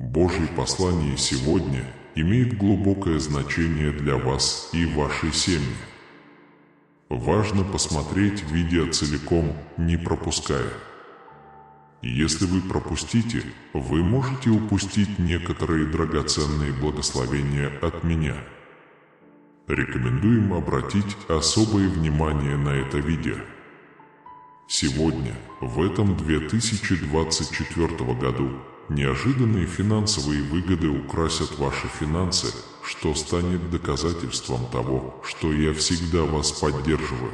Божье послание сегодня имеет глубокое значение для вас и вашей семьи. Важно посмотреть видео целиком, не пропуская. Если вы пропустите, вы можете упустить некоторые драгоценные благословения от меня. Рекомендуем обратить особое внимание на это видео. Сегодня, в этом 2024 году, неожиданные финансовые выгоды украсят ваши финансы, что станет доказательством того, что я всегда вас поддерживаю.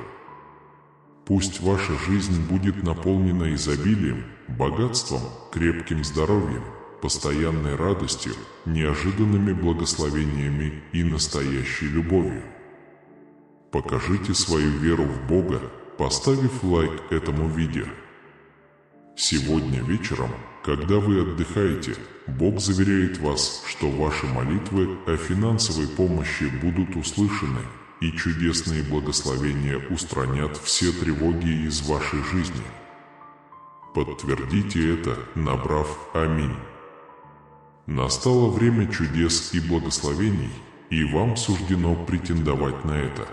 Пусть ваша жизнь будет наполнена изобилием, богатством, крепким здоровьем, постоянной радостью, неожиданными благословениями и настоящей любовью. Покажите свою веру в Бога, поставив лайк этому видео. Сегодня вечером, когда вы отдыхаете, Бог заверяет вас, что ваши молитвы о финансовой помощи будут услышаны, и чудесные благословения устранят все тревоги из вашей жизни. Подтвердите это, набрав «Аминь». Настало время чудес и благословений, и вам суждено претендовать на это.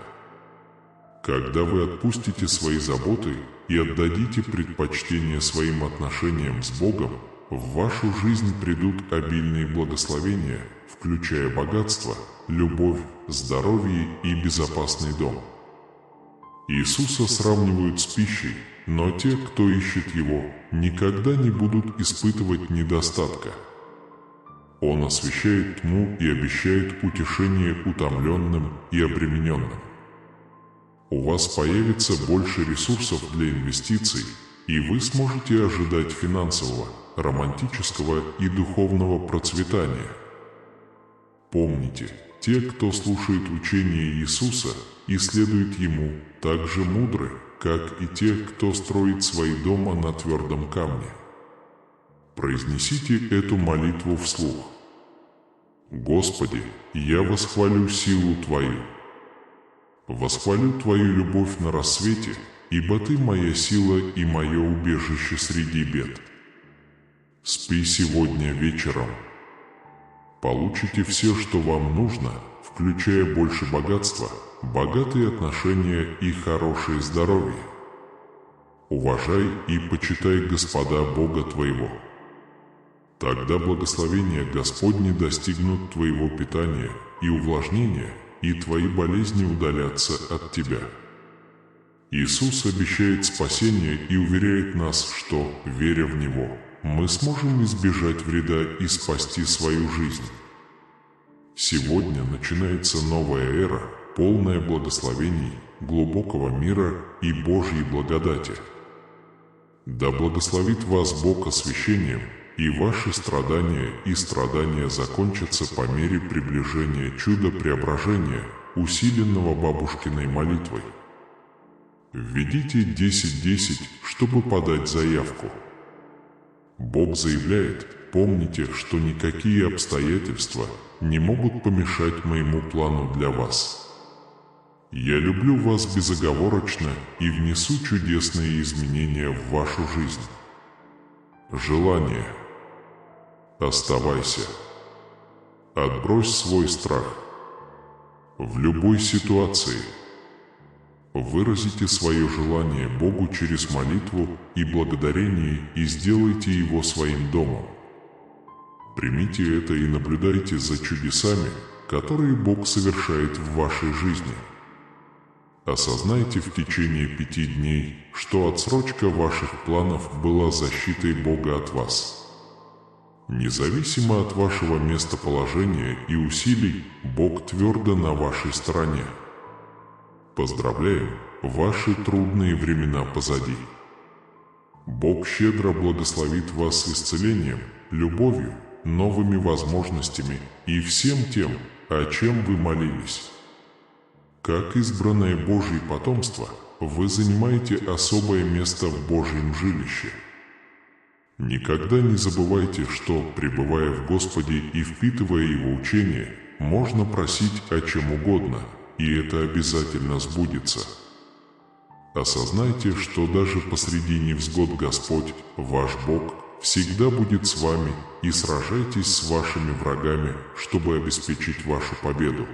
Когда вы отпустите свои заботы и отдадите предпочтение своим отношениям с Богом, в вашу жизнь придут обильные благословения, включая богатство, любовь, здоровье и безопасный дом. Иисуса сравнивают с пищей, но те, кто ищет Его, никогда не будут испытывать недостатка. Он освещает тьму и обещает утешение утомленным и обремененным. У вас появится больше ресурсов для инвестиций, и вы сможете ожидать финансового, романтического и духовного процветания. Помните, те, кто слушает учение Иисуса и следует Ему, так же мудры, как и те, кто строит свои дома на твердом камне. Произнесите эту молитву вслух. Господи, я восхвалю силу Твою. Восхвалю Твою любовь на рассвете, ибо Ты моя сила и мое убежище среди бед. Спи сегодня вечером. Получите все, что вам нужно, включая больше богатства, богатые отношения и хорошее здоровье. Уважай и почитай Господа Бога твоего. Тогда благословения Господни достигнут твоего питания и увлажнения, и твои болезни удалятся от тебя. Иисус обещает спасение и уверяет нас, что, веря в Него, мы сможем избежать вреда и спасти свою жизнь. Сегодня начинается новая эра, полная благословений, глубокого мира и Божьей благодати. Да благословит вас Бог освящением, и ваши страдания и страдания закончатся по мере приближения чуда преображения, усиленного бабушкиной молитвой. Введите 10-10, чтобы подать заявку. Бог заявляет: помните, что никакие обстоятельства не могут помешать моему плану для вас. Я люблю вас безоговорочно и внесу чудесные изменения в вашу жизнь. Желание. Оставайся. Отбрось свой страх. В любой ситуации выразите свое желание Богу через молитву и благодарение и сделайте его своим домом. Примите это и наблюдайте за чудесами, которые Бог совершает в вашей жизни. Осознайте в течение 5 дней, что отсрочка ваших планов была защитой Бога от вас. Независимо от вашего местоположения и усилий, Бог твердо на вашей стороне. Поздравляем, ваши трудные времена позади. Бог щедро благословит вас исцелением, любовью, новыми возможностями и всем тем, о чем вы молились. Как избранное Божье потомство, вы занимаете особое место в Божьем жилище. Никогда не забывайте, что, пребывая в Господе и впитывая Его учение, можно просить о чем угодно, и это обязательно сбудется. Осознайте, что даже посреди невзгод Господь, ваш Бог, всегда будет с вами, и сражайтесь с вашими врагами, чтобы обеспечить вашу победу.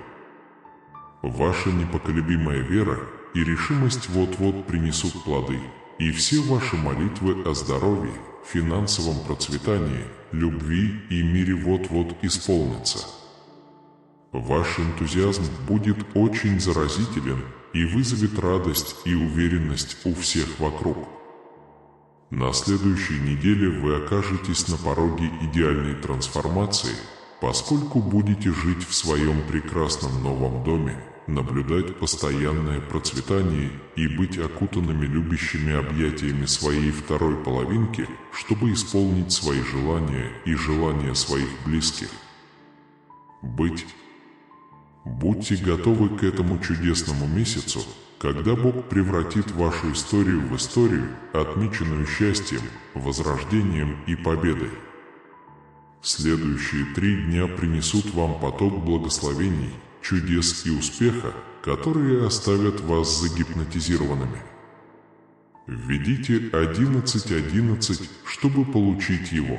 Ваша непоколебимая вера и решимость вот-вот принесут плоды, и все ваши молитвы о здоровье, финансовом процветании, любви и мире вот-вот исполнятся. Ваш энтузиазм будет очень заразителен и вызовет радость и уверенность у всех вокруг. На следующей неделе вы окажетесь на пороге идеальной трансформации, поскольку будете жить в своем прекрасном новом доме, наблюдать постоянное процветание и быть окутанными любящими объятиями своей второй половинки, чтобы исполнить свои желания и желания своих близких. Будьте готовы к этому чудесному месяцу, когда Бог превратит вашу историю в историю, отмеченную счастьем, возрождением и победой. Следующие 3 дня принесут вам поток благословений, чудес и успеха, которые оставят вас загипнотизированными. Введите 11.11, чтобы получить его.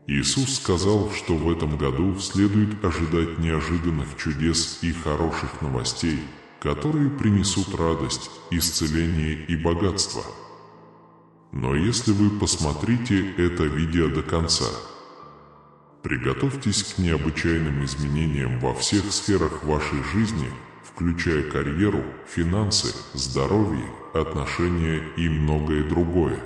Иисус сказал, что в этом году следует ожидать неожиданных чудес и хороших новостей, которые принесут радость, исцеление и богатство. Но если вы посмотрите это видео до конца, приготовьтесь к необычайным изменениям во всех сферах вашей жизни, включая карьеру, финансы, здоровье, отношения и многое другое.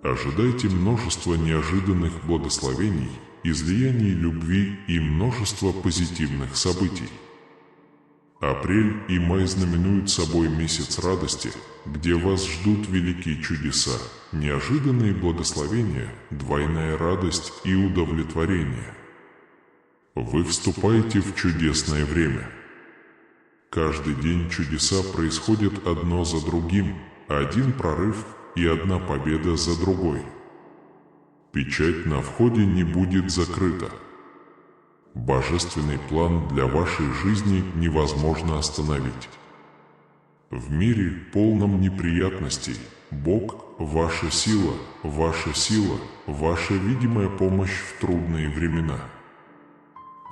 Ожидайте множество неожиданных благословений, излияний любви и множество позитивных событий. Апрель и май знаменуют собой месяц радости, где вас ждут великие чудеса, неожиданные благословения, двойная радость и удовлетворение. Вы вступаете в чудесное время. Каждый день чудеса происходят одно за другим, один прорыв и одна победа за другой. Печать на входе не будет закрыта. Божественный план для вашей жизни невозможно остановить. В мире, полном неприятностей, Бог – ваша сила, ваша видимая помощь в трудные времена.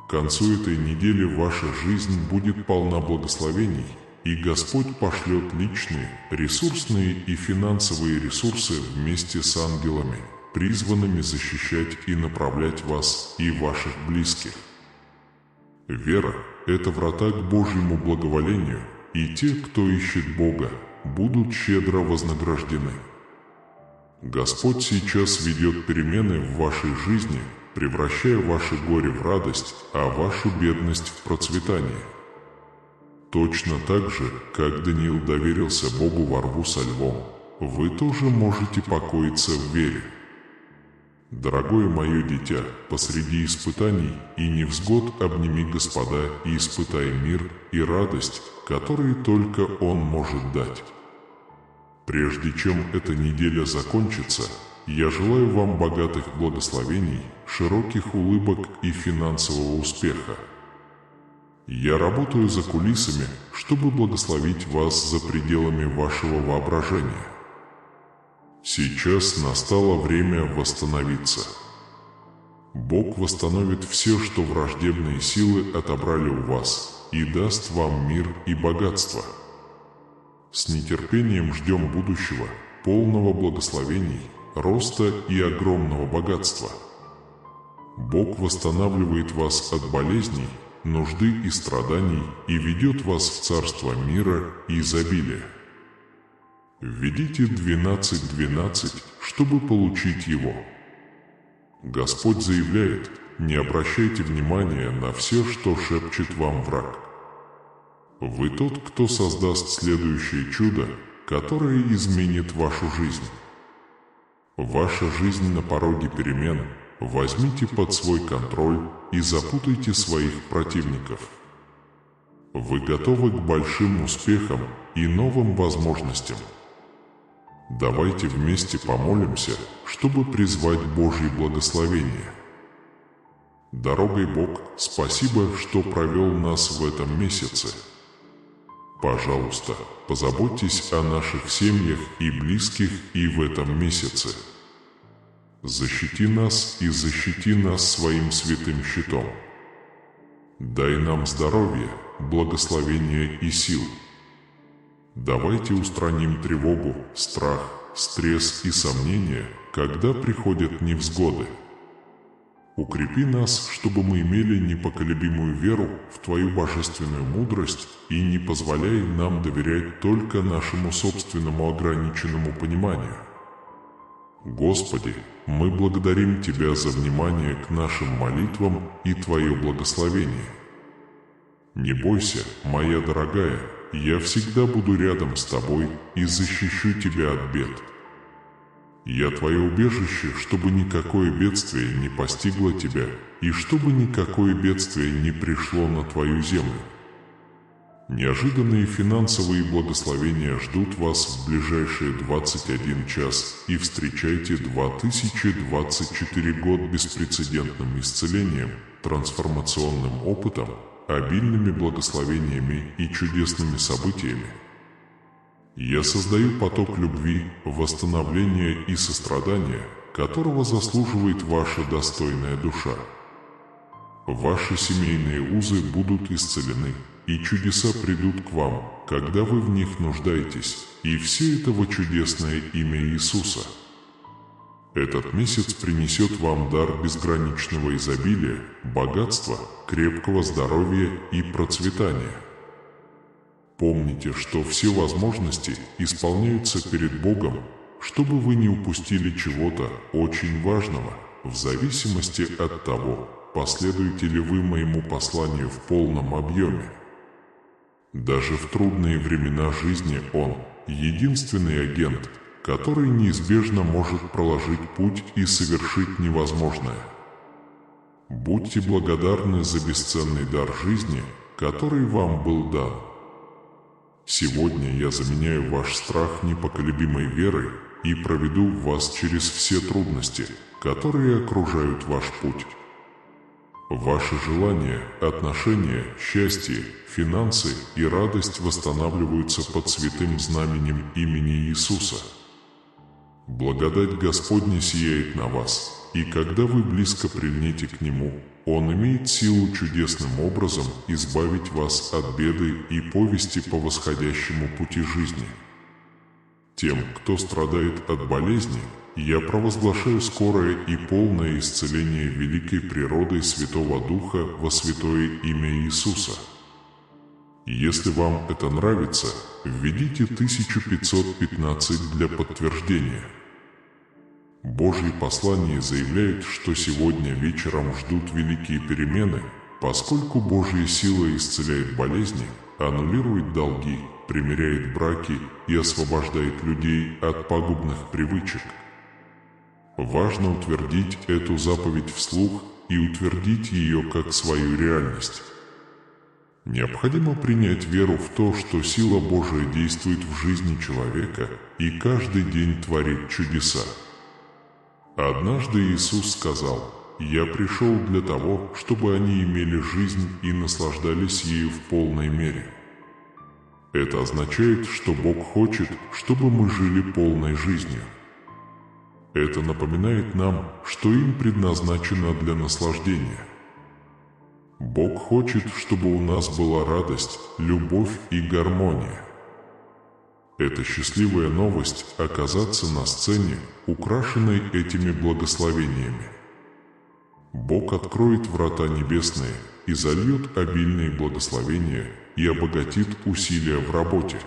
К концу этой недели ваша жизнь будет полна благословений, и Господь пошлет личные, ресурсные и финансовые ресурсы вместе с ангелами, призванными защищать и направлять вас и ваших близких. Вера – это врата к Божьему благоволению, и те, кто ищет Бога, будут щедро вознаграждены. Господь сейчас ведет перемены в вашей жизни, превращая ваше горе в радость, а вашу бедность в процветание. Точно так же, как Даниил доверился Богу во рву со львом, вы тоже можете покоиться в вере. Дорогое мое дитя, посреди испытаний и невзгод обними Господа и испытай мир и радость, которые только Он может дать. Прежде чем эта неделя закончится, я желаю вам богатых благословений, широких улыбок и финансового успеха. Я работаю за кулисами, чтобы благословить вас за пределами вашего воображения. Сейчас настало время восстановиться. Бог восстановит все, что враждебные силы отобрали у вас, и даст вам мир и богатство. С нетерпением ждем будущего, полного благословений, роста и огромного богатства. Бог восстанавливает вас от болезней, нужды и страданий и ведет вас в царство мира и изобилия. Введите 12.12, чтобы получить его. Господь заявляет: не обращайте внимания на все, что шепчет вам враг. Вы тот, кто создаст следующее чудо, которое изменит вашу жизнь. Ваша жизнь на пороге перемен. Возьмите под свой контроль и запутайте своих противников. Вы готовы к большим успехам и новым возможностям. Давайте вместе помолимся, чтобы призвать Божье благословение. Дорогой Бог, спасибо, что провел нас в этом месяце. Пожалуйста, позаботьтесь о наших семьях и близких и в этом месяце. Защити нас и защити нас своим святым щитом. Дай нам здоровье, благословение и сил. Давайте устраним тревогу, страх, стресс и сомнения, когда приходят невзгоды. Укрепи нас, чтобы мы имели непоколебимую веру в Твою божественную мудрость и не позволяй нам доверять только нашему собственному ограниченному пониманию. Господи, мы благодарим Тебя за внимание к нашим молитвам и Твое благословение. Не бойся, моя дорогая, я всегда буду рядом с Тобой и защищу Тебя от бед. Я Твое убежище, чтобы никакое бедствие не постигло Тебя, и чтобы никакое бедствие не пришло на Твою землю. Неожиданные финансовые благословения ждут вас в ближайшие 21 час, и встречайте 2024 год беспрецедентным исцелением, трансформационным опытом, обильными благословениями и чудесными событиями. Я создаю поток любви, восстановления и сострадания, которого заслуживает ваша достойная душа. Ваши семейные узы будут исцелены, и чудеса придут к вам, когда вы в них нуждаетесь, и все это во чудесное имя Иисуса. Этот месяц принесет вам дар безграничного изобилия, богатства, крепкого здоровья и процветания. Помните, что все возможности исполняются перед Богом, чтобы вы не упустили чего-то очень важного, в зависимости от того, последуете ли вы моему посланию в полном объеме. Даже в трудные времена жизни Он – единственный агент, который неизбежно может проложить путь и совершить невозможное. Будьте благодарны за бесценный дар жизни, который вам был дан. Сегодня я заменяю ваш страх непоколебимой верой и проведу вас через все трудности, которые окружают ваш путь. Ваши желания, отношения, счастье, финансы и радость восстанавливаются под святым знаменем имени Иисуса. Благодать Господня сияет на вас, и когда вы близко прильнете к Нему, Он имеет силу чудесным образом избавить вас от беды и повести по восходящему пути жизни. Тем, кто страдает от болезни, я провозглашаю скорое и полное исцеление великой природой Святого Духа во святое имя Иисуса. Если вам это нравится, введите 1515 для подтверждения. Божьи послания заявляют, что сегодня вечером ждут великие перемены, поскольку Божья сила исцеляет болезни, аннулирует долги, примиряет браки и освобождает людей от пагубных привычек. Важно утвердить эту заповедь вслух и утвердить ее как свою реальность. Необходимо принять веру в то, что сила Божия действует в жизни человека и каждый день творит чудеса. Однажды Иисус сказал: «Я пришел для того, чтобы они имели жизнь и наслаждались ею в полной мере». Это означает, что Бог хочет, чтобы мы жили полной жизнью. Это напоминает нам, что им предназначено для наслаждения. Бог хочет, чтобы у нас была радость, любовь и гармония. Это счастливая новость – оказаться на сцене, украшенной этими благословениями. Бог откроет врата небесные и зальет обильные благословения и обогатит усилия в работе.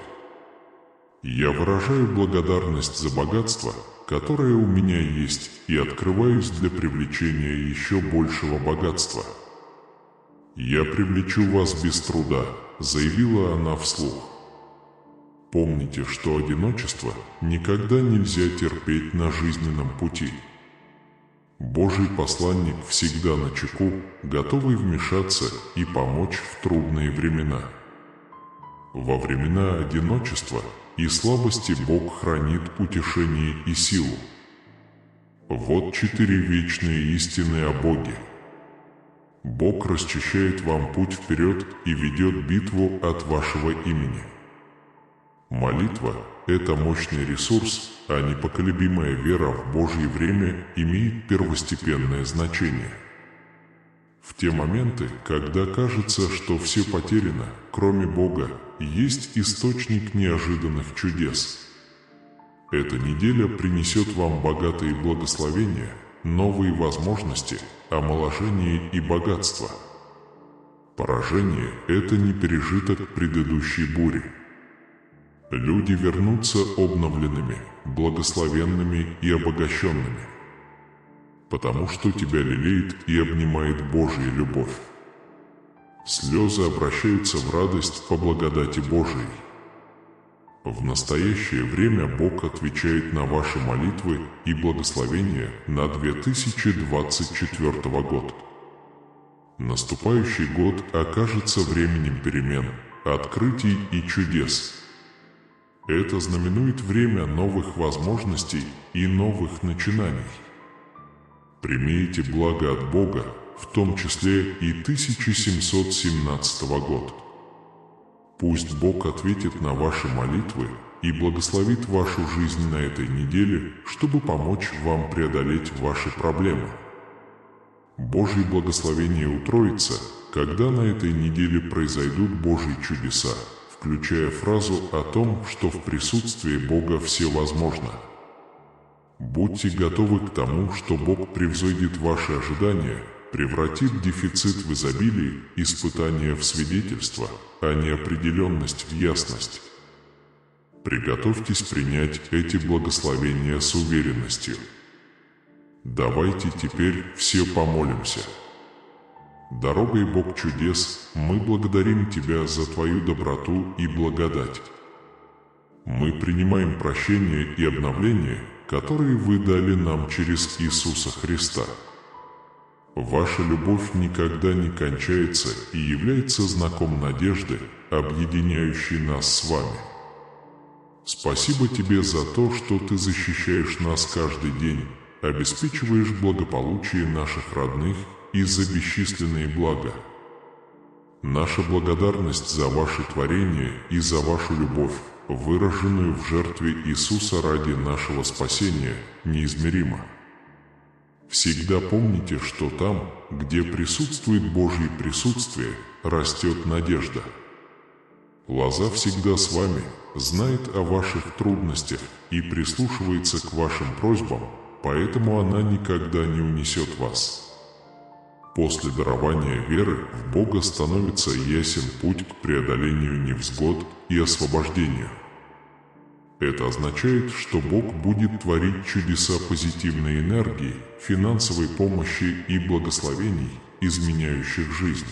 Я выражаю благодарность за богатство, которое у меня есть, и открываюсь для привлечения еще большего богатства. «Я привлечу вас без труда», — заявила она вслух. Помните, что одиночество никогда нельзя терпеть на жизненном пути. Божий посланник всегда начеку, готовый вмешаться и помочь в трудные времена. Во времена одиночества и слабости Бог хранит утешение и силу. Вот 4 вечные истины о Боге. Бог расчищает вам путь вперед и ведет битву от вашего имени. Молитва – это мощный ресурс, а непоколебимая вера в Божье время имеет первостепенное значение. В те моменты, когда кажется, что все потеряно, кроме Бога, есть источник неожиданных чудес. Эта неделя принесет вам богатые благословения, новые возможности, омоложение и богатство. Поражение – это не пережиток предыдущей бури. Люди вернутся обновленными, благословенными и обогащенными, потому что тебя лелеет и обнимает Божья любовь. Слезы обращаются в радость по благодати Божией. В настоящее время Бог отвечает на ваши молитвы и благословения на 2024 год. Наступающий год окажется временем перемен, открытий и чудес. Это знаменует время новых возможностей и новых начинаний. Примите благо от Бога, в том числе и 1717 год. Пусть Бог ответит на ваши молитвы и благословит вашу жизнь на этой неделе, чтобы помочь вам преодолеть ваши проблемы. Божье благословение утроится, когда на этой неделе произойдут Божьи чудеса, включая фразу о том, что в присутствии Бога все возможно. Будьте готовы к тому, что Бог превзойдет ваши ожидания, превратит дефицит в изобилие, испытание в свидетельство, а неопределенность в ясность. Приготовьтесь принять эти благословения с уверенностью. Давайте теперь все помолимся. Дорогой Бог чудес, мы благодарим Тебя за Твою доброту и благодать. Мы принимаем прощение и обновление, которые Вы дали нам через Иисуса Христа. Ваша любовь никогда не кончается и является знаком надежды, объединяющей нас с Вами. Спасибо Тебе за то, что Ты защищаешь нас каждый день, обеспечиваешь благополучие наших родных и за бесчисленные блага. Наша благодарность за Ваше творение и за Вашу любовь, выраженную в жертве Иисуса ради нашего спасения, неизмерима. Всегда помните, что там, где присутствует Божье присутствие, растет надежда. Лоза всегда с вами, знает о ваших трудностях и прислушивается к вашим просьбам, поэтому она никогда не унесет вас. После дарования веры в Бога становится ясен путь к преодолению невзгод и освобождению. Это означает, что Бог будет творить чудеса позитивной энергии, финансовой помощи и благословений, изменяющих жизнь.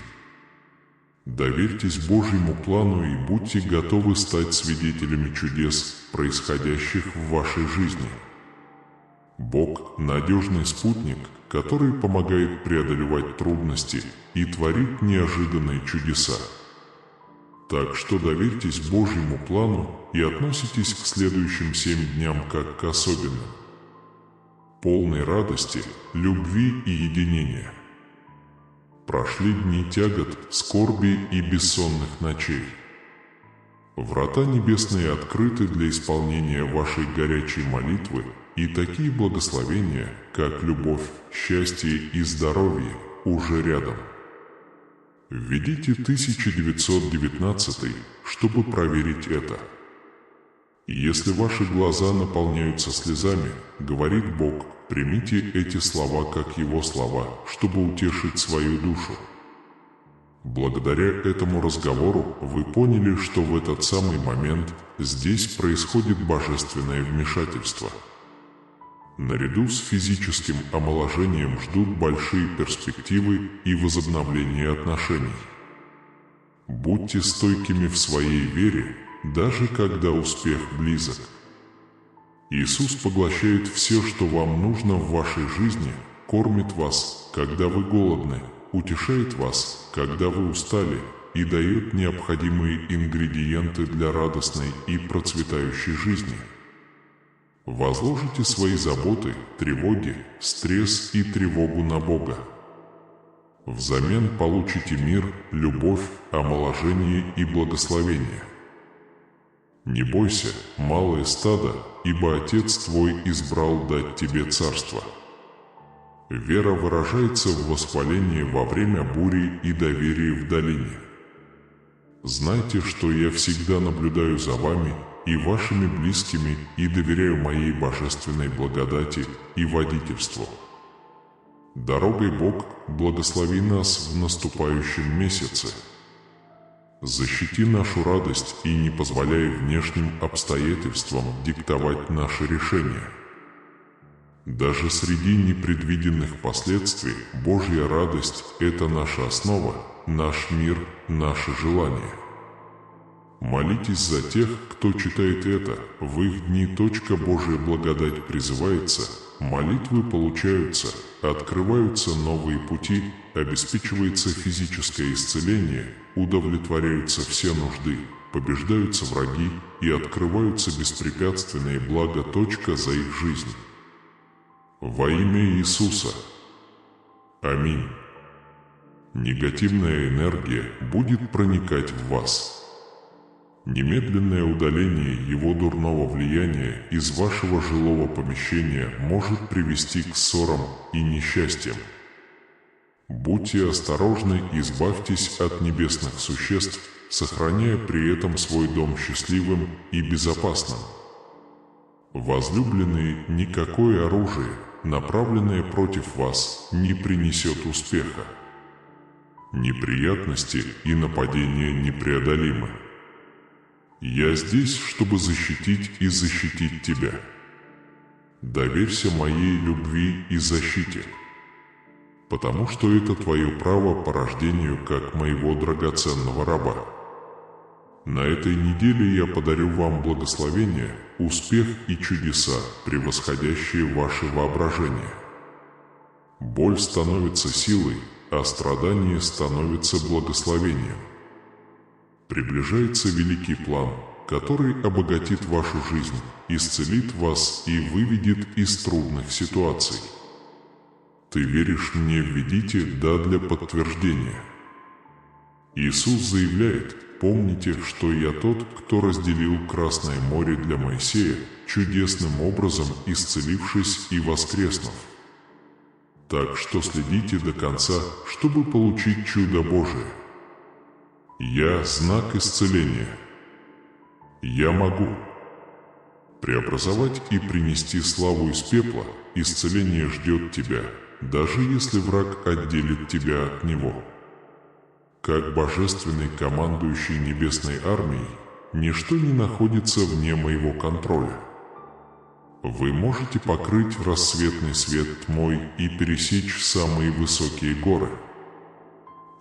Доверьтесь Божьему плану и будьте готовы стать свидетелями чудес, происходящих в вашей жизни. Бог – надежный спутник, который помогает преодолевать трудности и творит неожиданные чудеса. Так что доверьтесь Божьему плану и относитесь к следующим 7 дням как к особенным. Полной радости, любви и единения. Прошли дни тягот, скорби и бессонных ночей. Врата небесные открыты для исполнения вашей горячей молитвы, и такие благословения, как любовь, счастье и здоровье, уже рядом. Введите 1919, чтобы проверить это. Если ваши глаза наполняются слезами, говорит Бог, примите эти слова как Его слова, чтобы утешить свою душу. Благодаря этому разговору вы поняли, что в этот самый момент здесь происходит божественное вмешательство. Наряду с физическим омоложением ждут большие перспективы и возобновление отношений. Будьте стойкими в своей вере, даже когда успех близок. Иисус поглощает все, что вам нужно в вашей жизни, кормит вас, когда вы голодны, утешает вас, когда вы устали, и дает необходимые ингредиенты для радостной и процветающей жизни. Возложите свои заботы, тревоги, стресс и тревогу на Бога. Взамен получите мир, любовь, омоложение и благословение. Не бойся, малое стадо, ибо Отец твой избрал дать тебе царство. Вера выражается в восхвалении во время бури и доверии в долине. Знайте, что я всегда наблюдаю за вами и вашими близкими и доверяю моей божественной благодати и водительству. Дорогой Бог, благослови нас в наступающем месяце. Защити нашу радость и не позволяй внешним обстоятельствам диктовать наши решения. Даже среди непредвиденных последствий Божья радость – это наша основа, наш мир, наше желание. Молитесь за тех, кто читает это. В их дни Божья благодать призывается, молитвы получаются, открываются новые пути, обеспечивается физическое исцеление, удовлетворяются все нужды, побеждаются враги и открываются беспрепятственные блага. За их жизнь. Во имя Иисуса. Аминь. Негативная энергия будет проникать в вас. Немедленное удаление его дурного влияния из вашего жилого помещения может привести к ссорам и несчастьям. Будьте осторожны, избавьтесь от небесных существ, сохраняя при этом свой дом счастливым и безопасным. Возлюбленные, никакое оружие, направленное против вас, не принесет успеха. Неприятности и нападения непреодолимы. Я здесь, чтобы защитить и защитить тебя. Доверься моей любви и защите, потому что это твое право по рождению как моего драгоценного раба. На этой неделе я подарю вам благословение, успех и чудеса, превосходящие ваше воображение. Боль становится силой, а страдание становится благословением. Приближается великий план, который обогатит вашу жизнь, исцелит вас и выведет из трудных ситуаций. Ты веришь мне, введите «да» для подтверждения. Иисус заявляет: «Помните, что я тот, кто разделил Красное море для Моисея, чудесным образом исцелившись и воскреснув». Так что следите до конца, чтобы получить чудо Божие. Я – знак исцеления. Я могу преобразовать и принести славу из пепла. Исцеление ждет тебя, даже если враг отделит тебя от него. Как божественный командующий небесной армией, ничто не находится вне моего контроля. Вы можете покрыть рассветный свет тьмой и пересечь самые высокие горы.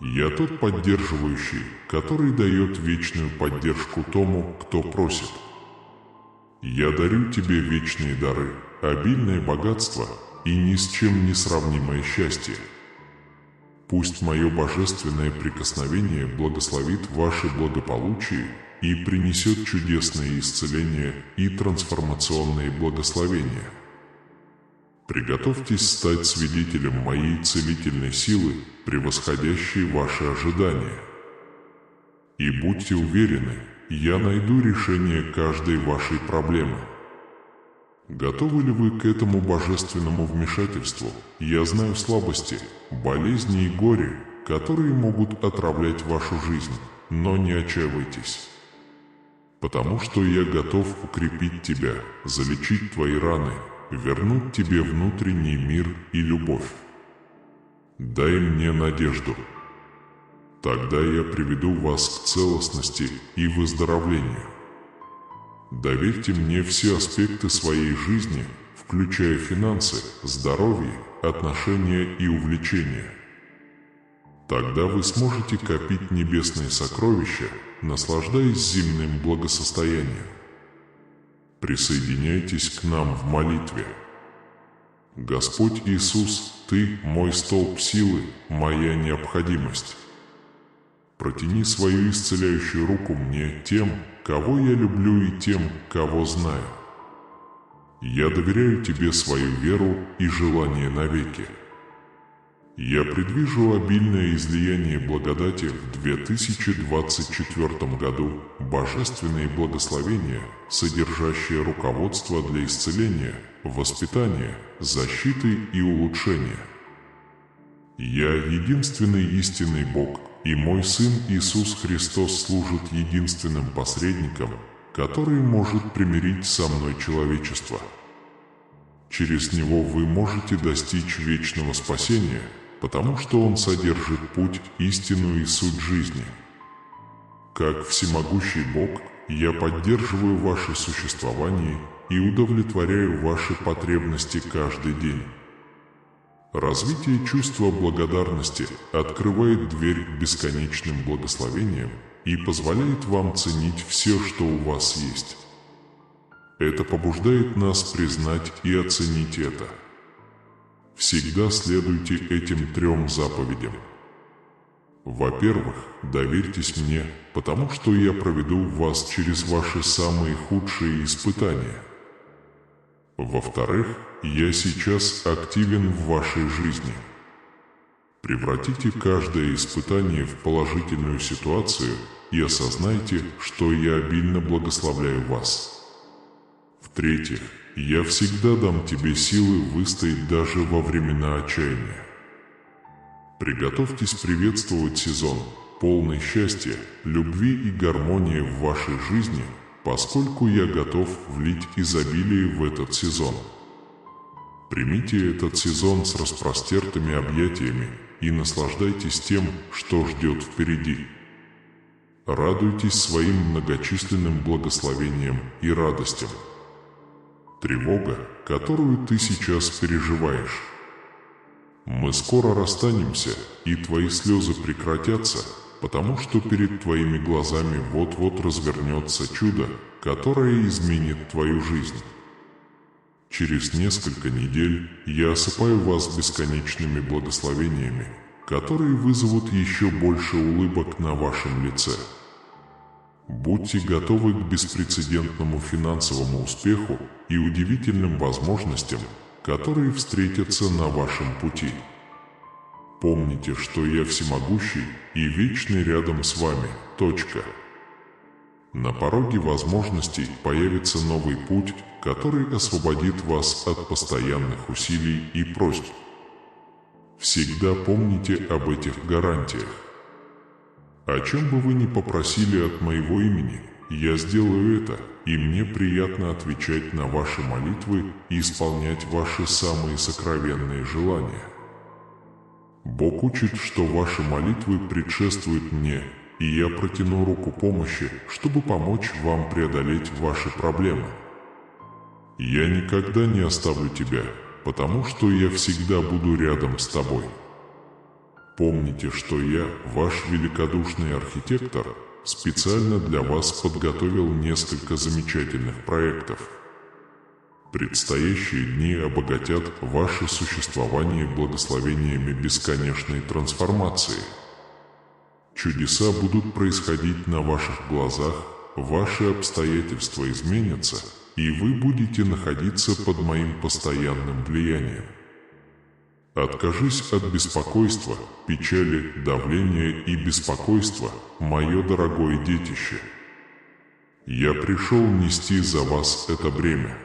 Я тот поддерживающий, который дает вечную поддержку тому, кто просит. Я дарю тебе вечные дары, обильное богатство и ни с чем не сравнимое счастье. Пусть мое божественное прикосновение благословит ваше благополучие и принесет чудесные исцеления и трансформационные благословения. Приготовьтесь стать свидетелем моей целительной силы, превосходящей ваши ожидания. И будьте уверены, я найду решение каждой вашей проблемы. Готовы ли вы к этому божественному вмешательству? Я знаю слабости, болезни и горе, которые могут отравлять вашу жизнь, но не отчаивайтесь. Потому что я готов укрепить тебя, залечить твои раны, вернуть тебе внутренний мир и любовь. Дай мне надежду. Тогда я приведу вас к целостности и выздоровлению. Доверьте мне все аспекты своей жизни, включая финансы, здоровье, отношения и увлечения. Тогда вы сможете копить небесные сокровища, наслаждаясь земным благосостоянием. Присоединяйтесь к нам в молитве. Господь Иисус, Ты мой столб силы, моя необходимость. Протяни свою исцеляющую руку мне, тем, кого я люблю, и тем, кого знаю. Я доверяю Тебе свою веру и желание навеки. Я предвижу обильное излияние благодати в 2024 году, божественные благословения, содержащие руководство для исцеления, воспитания, защиты и улучшения. Я единственный истинный Бог, и мой Сын Иисус Христос служит единственным посредником, который может примирить со мной человечество. Через Него вы можете достичь вечного спасения, потому что Он содержит путь, истину и суть жизни. Как всемогущий Бог, я поддерживаю ваше существование и удовлетворяю ваши потребности каждый день. Развитие чувства благодарности открывает дверь к бесконечным благословениям и позволяет вам ценить все, что у вас есть. Это побуждает нас признать и оценить это. Всегда следуйте этим 3 заповедям. Во-первых, доверьтесь мне, потому что я проведу вас через ваши самые худшие испытания. Во-вторых, я сейчас активен в вашей жизни. Превратите каждое испытание в положительную ситуацию и осознайте, что я обильно благословляю вас. В-третьих, я всегда дам тебе силы выстоять даже во времена отчаяния. Приготовьтесь приветствовать сезон, полный счастья, любви и гармонии в вашей жизни, поскольку я готов влить изобилие в этот сезон. Примите этот сезон с распростертыми объятиями и наслаждайтесь тем, что ждет впереди. Радуйтесь своим многочисленным благословениям и радостям. Тревога, которую ты сейчас переживаешь. Мы скоро расстанемся, и твои слезы прекратятся, потому что перед твоими глазами вот-вот развернется чудо, которое изменит твою жизнь. Через несколько недель я осыпаю вас бесконечными благословениями, которые вызовут еще больше улыбок на вашем лице. Будьте готовы к беспрецедентному финансовому успеху и удивительным возможностям, которые встретятся на вашем пути. Помните, что я всемогущий и вечный рядом с вами. На пороге возможностей появится новый путь, который освободит вас от постоянных усилий и просьб. Всегда помните об этих гарантиях. О чем бы вы ни попросили от моего имени, я сделаю это, и мне приятно отвечать на ваши молитвы и исполнять ваши самые сокровенные желания. Бог учит, что ваши молитвы предшествуют мне, и я протяну руку помощи, чтобы помочь вам преодолеть ваши проблемы. Я никогда не оставлю тебя, потому что я всегда буду рядом с тобой. Помните, что я, ваш великодушный архитектор, специально для вас подготовил несколько замечательных проектов. Предстоящие дни обогатят ваше существование благословениями бесконечной трансформации. Чудеса будут происходить на ваших глазах, ваши обстоятельства изменятся, и вы будете находиться под моим постоянным влиянием. Откажись от беспокойства, печали, давления и беспокойства, мое дорогое детище. Я пришел нести за вас это бремя.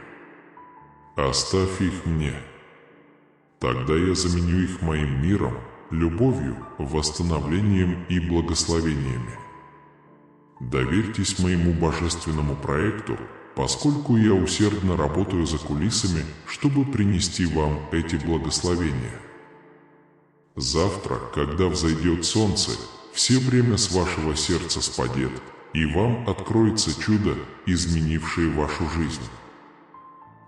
Оставь их мне. Тогда я заменю их моим миром, любовью, восстановлением и благословениями. Доверьтесь моему божественному проекту, поскольку я усердно работаю за кулисами, чтобы принести вам эти благословения. Завтра, когда взойдет солнце, все бремя с вашего сердца спадет, и вам откроется чудо, изменившее вашу жизнь.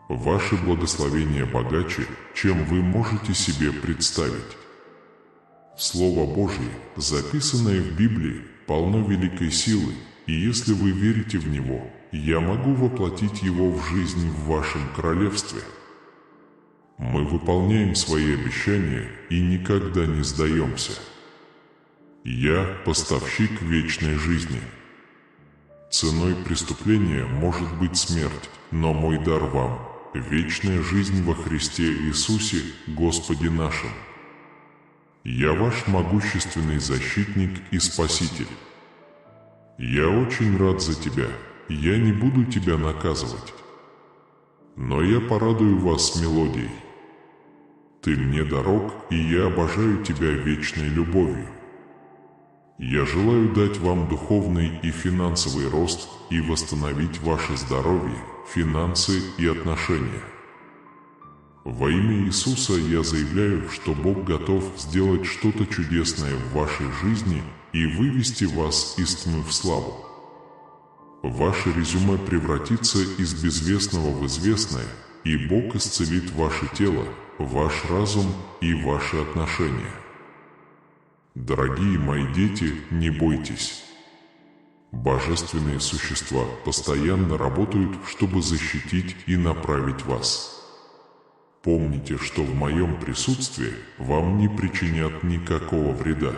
Ваши благословения богаче, чем вы можете себе представить. Слово Божье, записанное в Библии, полно великой силы, и если вы верите в него, я могу воплотить его в жизнь в вашем королевстве. Мы выполняем свои обещания и никогда не сдаемся. Я поставщик вечной жизни. Ценой преступления может быть смерть, но мой дар вам – вечная жизнь во Христе Иисусе, Господе нашим. Я ваш могущественный защитник и спаситель. Я очень рад за тебя, я не буду тебя наказывать. Но я порадую вас мелодией. Ты мне дорог, и я обожаю тебя вечной любовью. Я желаю дать вам духовный и финансовый рост и восстановить ваше здоровье, финансы и отношения. Во имя Иисуса я заявляю, что Бог готов сделать что-то чудесное в вашей жизни и вывести вас из тьмы в славу. Ваше резюме превратится из безвестного в известное, и Бог исцелит ваше тело, ваш разум и ваши отношения. Дорогие мои дети, не бойтесь. Божественные существа постоянно работают, чтобы защитить и направить вас. Помните, что в моем присутствии вам не причинят никакого вреда.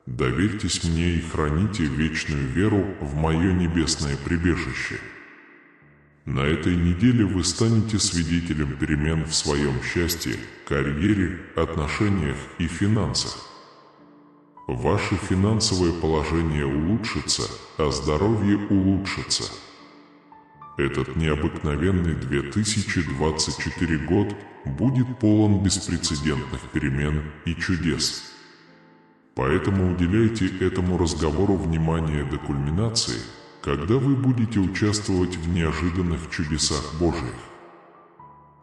Доверьтесь мне и храните вечную веру в мое небесное прибежище. На этой неделе вы станете свидетелем перемен в своем счастье, карьере, отношениях и финансах. Ваше финансовое положение улучшится, а здоровье улучшится. Этот необыкновенный 2024 год будет полон беспрецедентных перемен и чудес. Поэтому уделяйте этому разговору внимание до кульминации, когда вы будете участвовать в неожиданных чудесах Божьих.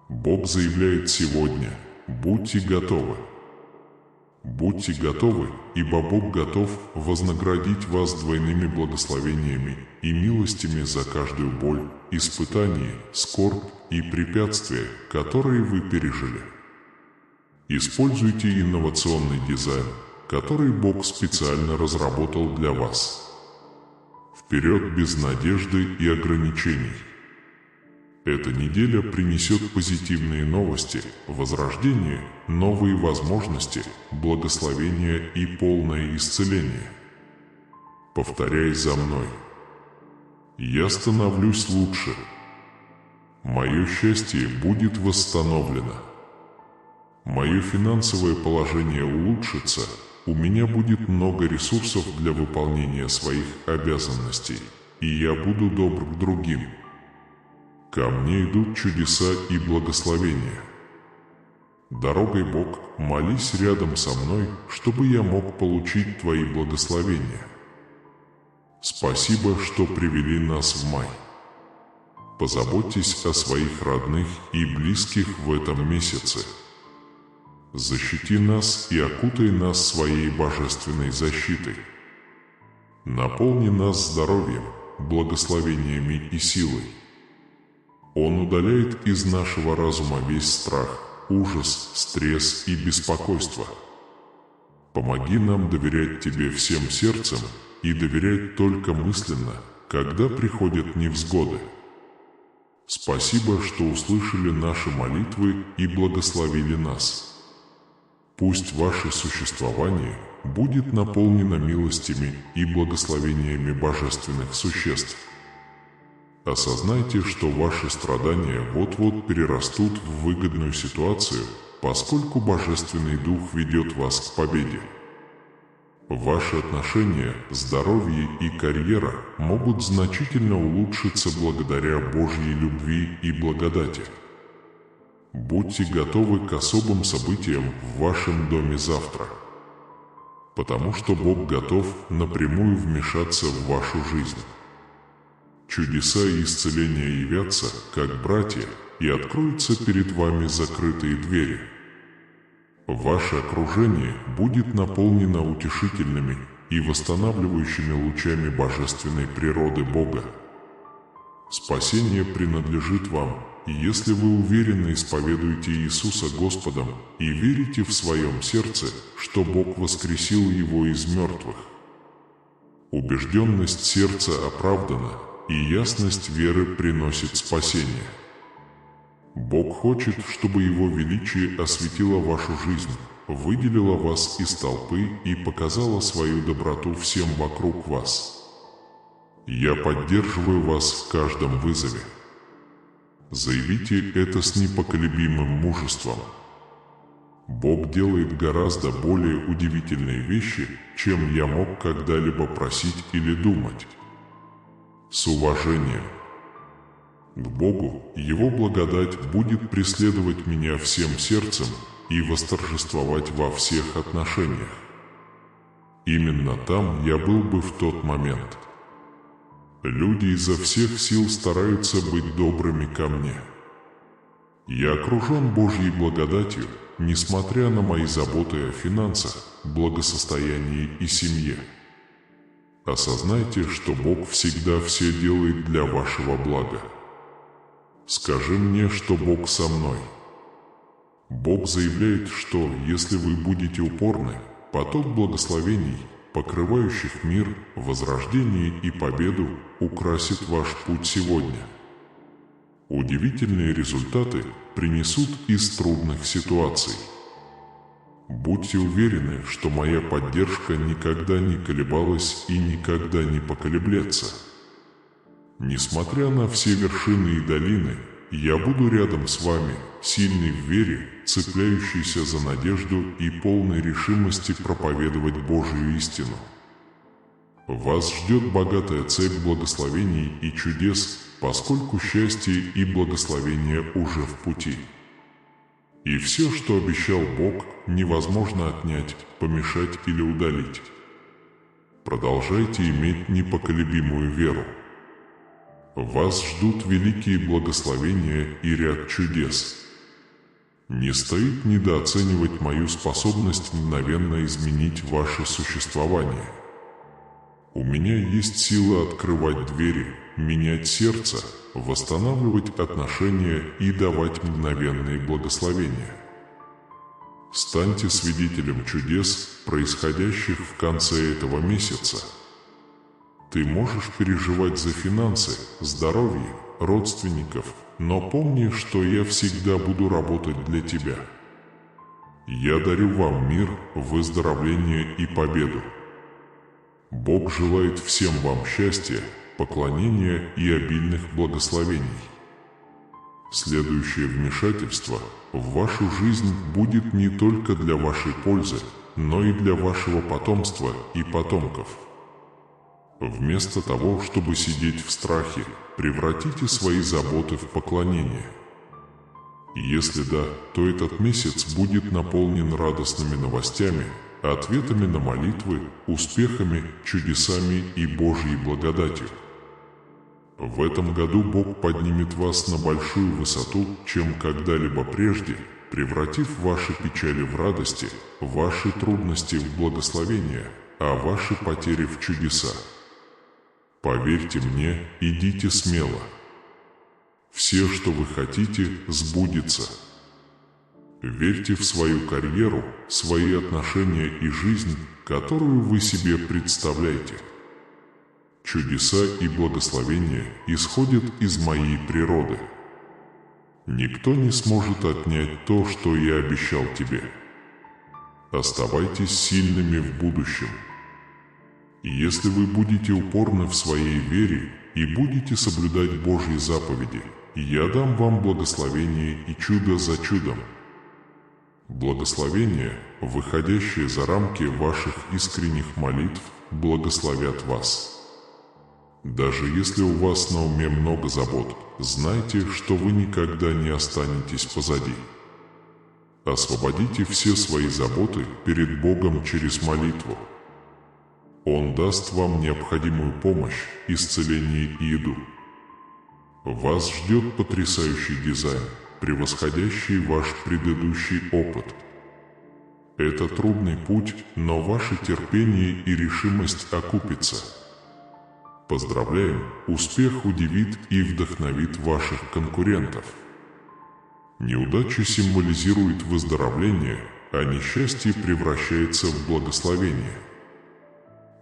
Бог заявляет сегодня: будьте готовы. Будьте готовы, ибо Бог готов вознаградить вас двойными благословениями и милостями за каждую боль, испытание, скорбь и препятствия, которые вы пережили. Используйте инновационный дизайн, который Бог специально разработал для вас. Вперед без надежды и ограничений. Эта неделя принесет позитивные новости, возрождение, новые возможности, благословение и полное исцеление. Повторяй за мной. Я становлюсь лучше. Мое счастье будет восстановлено. Мое финансовое положение улучшится, у меня будет много ресурсов для выполнения своих обязанностей, и я буду добр к другим. Ко мне идут чудеса и благословения. Дорогой Бог, молись рядом со мной, чтобы я мог получить Твои благословения. Спасибо, что привели нас в май. Позаботьтесь о своих родных и близких в этом месяце. Защити нас и окутай нас своей божественной защитой. Наполни нас здоровьем, благословениями и силой. Он удаляет из нашего разума весь страх, ужас, стресс и беспокойство. Помоги нам доверять Тебе всем сердцем и доверять только мысленно, когда приходят невзгоды. Спасибо, что услышали наши молитвы и благословили нас. Пусть ваше существование будет наполнено милостями и благословениями божественных существ. Осознайте, что ваши страдания вот-вот перерастут в выгодную ситуацию, поскольку Божественный Дух ведет вас к победе. Ваши отношения, здоровье и карьера могут значительно улучшиться благодаря Божьей любви и благодати. Будьте готовы к особым событиям в вашем доме завтра, потому что Бог готов напрямую вмешаться в вашу жизнь. Чудеса и исцеления явятся, как братья, и откроются перед вами закрытые двери. Ваше окружение будет наполнено утешительными и восстанавливающими лучами божественной природы Бога. Спасение принадлежит вам, если вы уверенно исповедуете Иисуса Господом и верите в своем сердце, что Бог воскресил Его из мертвых. Убежденность сердца оправдана, и ясность веры приносит спасение. Бог хочет, чтобы Его величие осветило вашу жизнь, выделило вас из толпы и показало свою доброту всем вокруг вас. Я поддерживаю вас в каждом вызове. Заявите это с непоколебимым мужеством. Бог делает гораздо более удивительные вещи, чем я мог когда-либо просить или думать. С уважением. К Богу Его благодать будет преследовать меня всем сердцем и восторжествовать во всех отношениях. Именно там я был бы в тот момент. Люди изо всех сил стараются быть добрыми ко мне. Я окружен Божьей благодатью, несмотря на мои заботы о финансах, благосостоянии и семье. Осознайте, что Бог всегда все делает для вашего блага. Скажи мне, что Бог со мной. Бог заявляет, что если вы будете упорны, поток благословений, покрывающих мир, возрождение и победу, украсит ваш путь сегодня. Удивительные результаты принесут из трудных ситуаций. Будьте уверены, что моя поддержка никогда не колебалась и никогда не поколеблется. Несмотря на все вершины и долины, я буду рядом с вами, сильный в вере, цепляющийся за надежду и полной решимости проповедовать Божью истину. Вас ждет богатая цепь благословений и чудес, поскольку счастье и благословение уже в пути. И все, что обещал Бог, невозможно отнять, помешать или удалить. Продолжайте иметь непоколебимую веру. Вас ждут великие благословения и ряд чудес. Не стоит недооценивать мою способность мгновенно изменить ваше существование. У меня есть сила открывать двери, менять сердце, восстанавливать отношения и давать мгновенные благословения. Станьте свидетелем чудес, происходящих в конце этого месяца. Ты можешь переживать за финансы, здоровье, родственников, но помни, что я всегда буду работать для тебя. Я дарю вам мир, выздоровление и победу. Бог желает всем вам счастья, поклонения и обильных благословений. Следующее вмешательство в вашу жизнь будет не только для вашей пользы, но и для вашего потомства и потомков. Вместо того, чтобы сидеть в страхе, превратите свои заботы в поклонение. Если да, то этот месяц будет наполнен радостными новостями, ответами на молитвы, успехами, чудесами и Божьей благодатью. В этом году Бог поднимет вас на большую высоту, чем когда-либо прежде, превратив ваши печали в радости, ваши трудности в благословения, а ваши потери в чудеса. Поверьте мне, идите смело. Все, что вы хотите, сбудется. Верьте в свою карьеру, свои отношения и жизнь, которую вы себе представляете. Чудеса и благословения исходят из моей природы. Никто не сможет отнять то, что я обещал тебе. Оставайтесь сильными в будущем. Если вы будете упорны в своей вере и будете соблюдать Божьи заповеди, я дам вам благословение и чудо за чудом. Благословения, выходящие за рамки ваших искренних молитв, благословят вас. Даже если у вас на уме много забот, знайте, что вы никогда не останетесь позади. Освободите все свои заботы перед Богом через молитву. Он даст вам необходимую помощь, исцеление и еду. Вас ждет потрясающий дизайн, превосходящий ваш предыдущий опыт. Это трудный путь, но ваше терпение и решимость окупятся. Поздравляем, успех удивит и вдохновит ваших конкурентов. Неудача символизирует выздоровление, а несчастье превращается в благословение.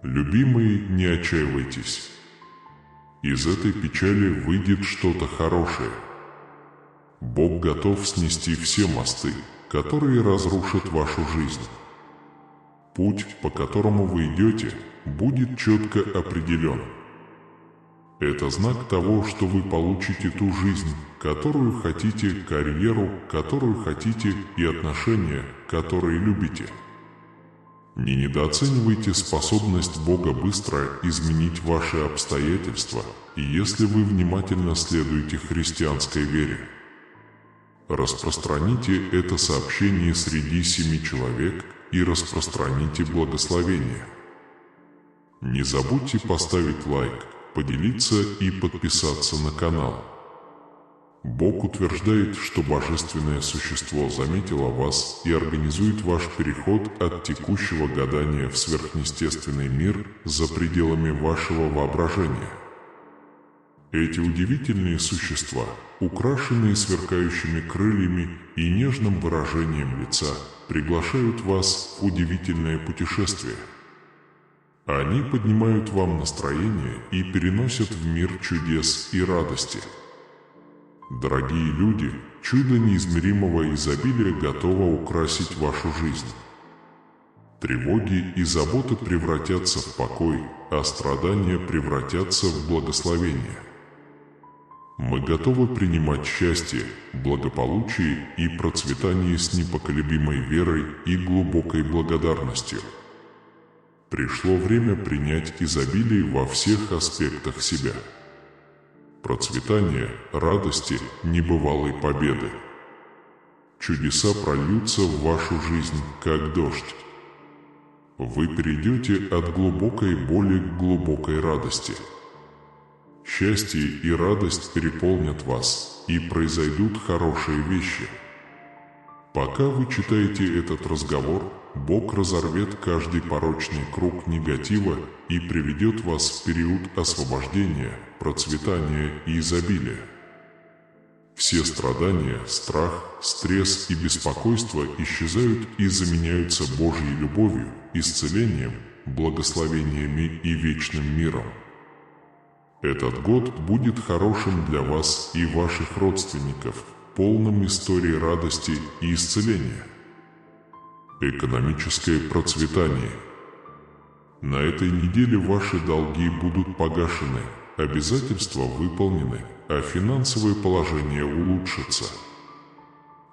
Любимые, не отчаивайтесь. Из этой печали выйдет что-то хорошее. Бог готов снести все мосты, которые разрушат вашу жизнь. Путь, по которому вы идете, будет четко определен. Это знак того, что вы получите ту жизнь, которую хотите, карьеру, которую хотите, и отношения, которые любите. Не недооценивайте способность Бога быстро изменить ваши обстоятельства, если вы внимательно следуете христианской вере. Распространите это сообщение среди 7 человек и распространите благословение. Не забудьте поставить лайк, поделиться и подписаться на канал. Бог утверждает, что Божественное Существо заметило вас и организует ваш переход от текущего гадания в сверхъестественный мир за пределами вашего воображения. Эти удивительные существа, украшенные сверкающими крыльями и нежным выражением лица, приглашают вас в удивительное путешествие. Они поднимают вам настроение и переносят в мир чудес и радости. Дорогие люди, чудо неизмеримого изобилия готово украсить вашу жизнь. Тревоги и заботы превратятся в покой, а страдания превратятся в благословение. Мы готовы принимать счастье, благополучие и процветание с непоколебимой верой и глубокой благодарностью. Пришло время принять изобилие во всех аспектах себя. Процветание, радости, небывалой победы. Чудеса прольются в вашу жизнь, как дождь. Вы перейдете от глубокой боли к глубокой радости. Счастье и радость переполнят вас, и произойдут хорошие вещи. Пока вы читаете этот разговор, Бог разорвет каждый порочный круг негатива и приведет вас в период освобождения, процветания и изобилия. Все страдания, страх, стресс и беспокойство исчезают и заменяются Божьей любовью, исцелением, благословениями и вечным миром. Этот год будет хорошим для вас и ваших родственников, полным историй радости и исцеления. Экономическое процветание. На этой неделе ваши долги будут погашены, обязательства выполнены, а финансовое положение улучшится.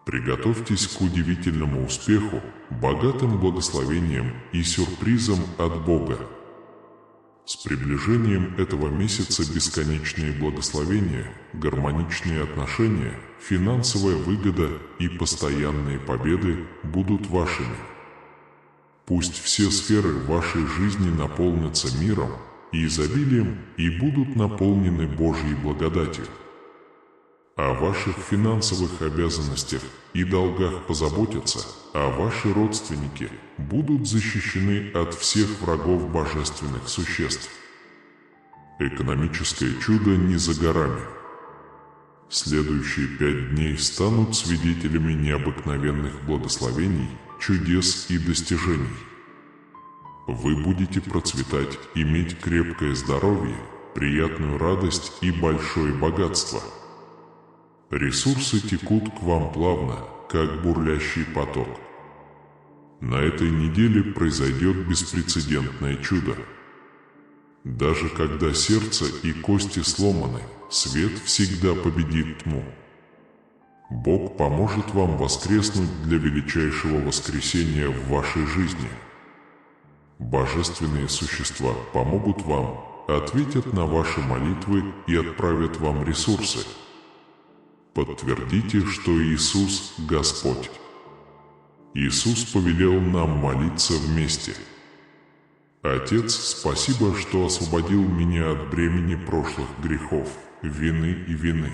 Приготовьтесь к удивительному успеху, богатым благословениям и сюрпризам от Бога. С приближением этого месяца бесконечные благословения, гармоничные отношения, финансовая выгода и постоянные победы будут вашими. Пусть все сферы вашей жизни наполнятся миром и изобилием и будут наполнены Божьей благодатью. О ваших финансовых обязанностях и долгах позаботятся, а ваши родственники будут защищены от всех врагов божественных существ. Экономическое чудо не за горами. Следующие 5 дней станут свидетелями необыкновенных благословений, чудес и достижений. Вы будете процветать, иметь крепкое здоровье, приятную радость и большое богатство. Ресурсы текут к вам плавно, как бурлящий поток. На этой неделе произойдет беспрецедентное чудо. Даже когда сердце и кости сломаны, свет всегда победит тьму. Бог поможет вам воскреснуть для величайшего воскресения в вашей жизни. Божественные существа помогут вам, ответят на ваши молитвы и отправят вам ресурсы. Подтвердите, что Иисус – Господь. Иисус повелел нам молиться вместе. Отец, спасибо, что освободил меня от бремени прошлых грехов, вины и вины.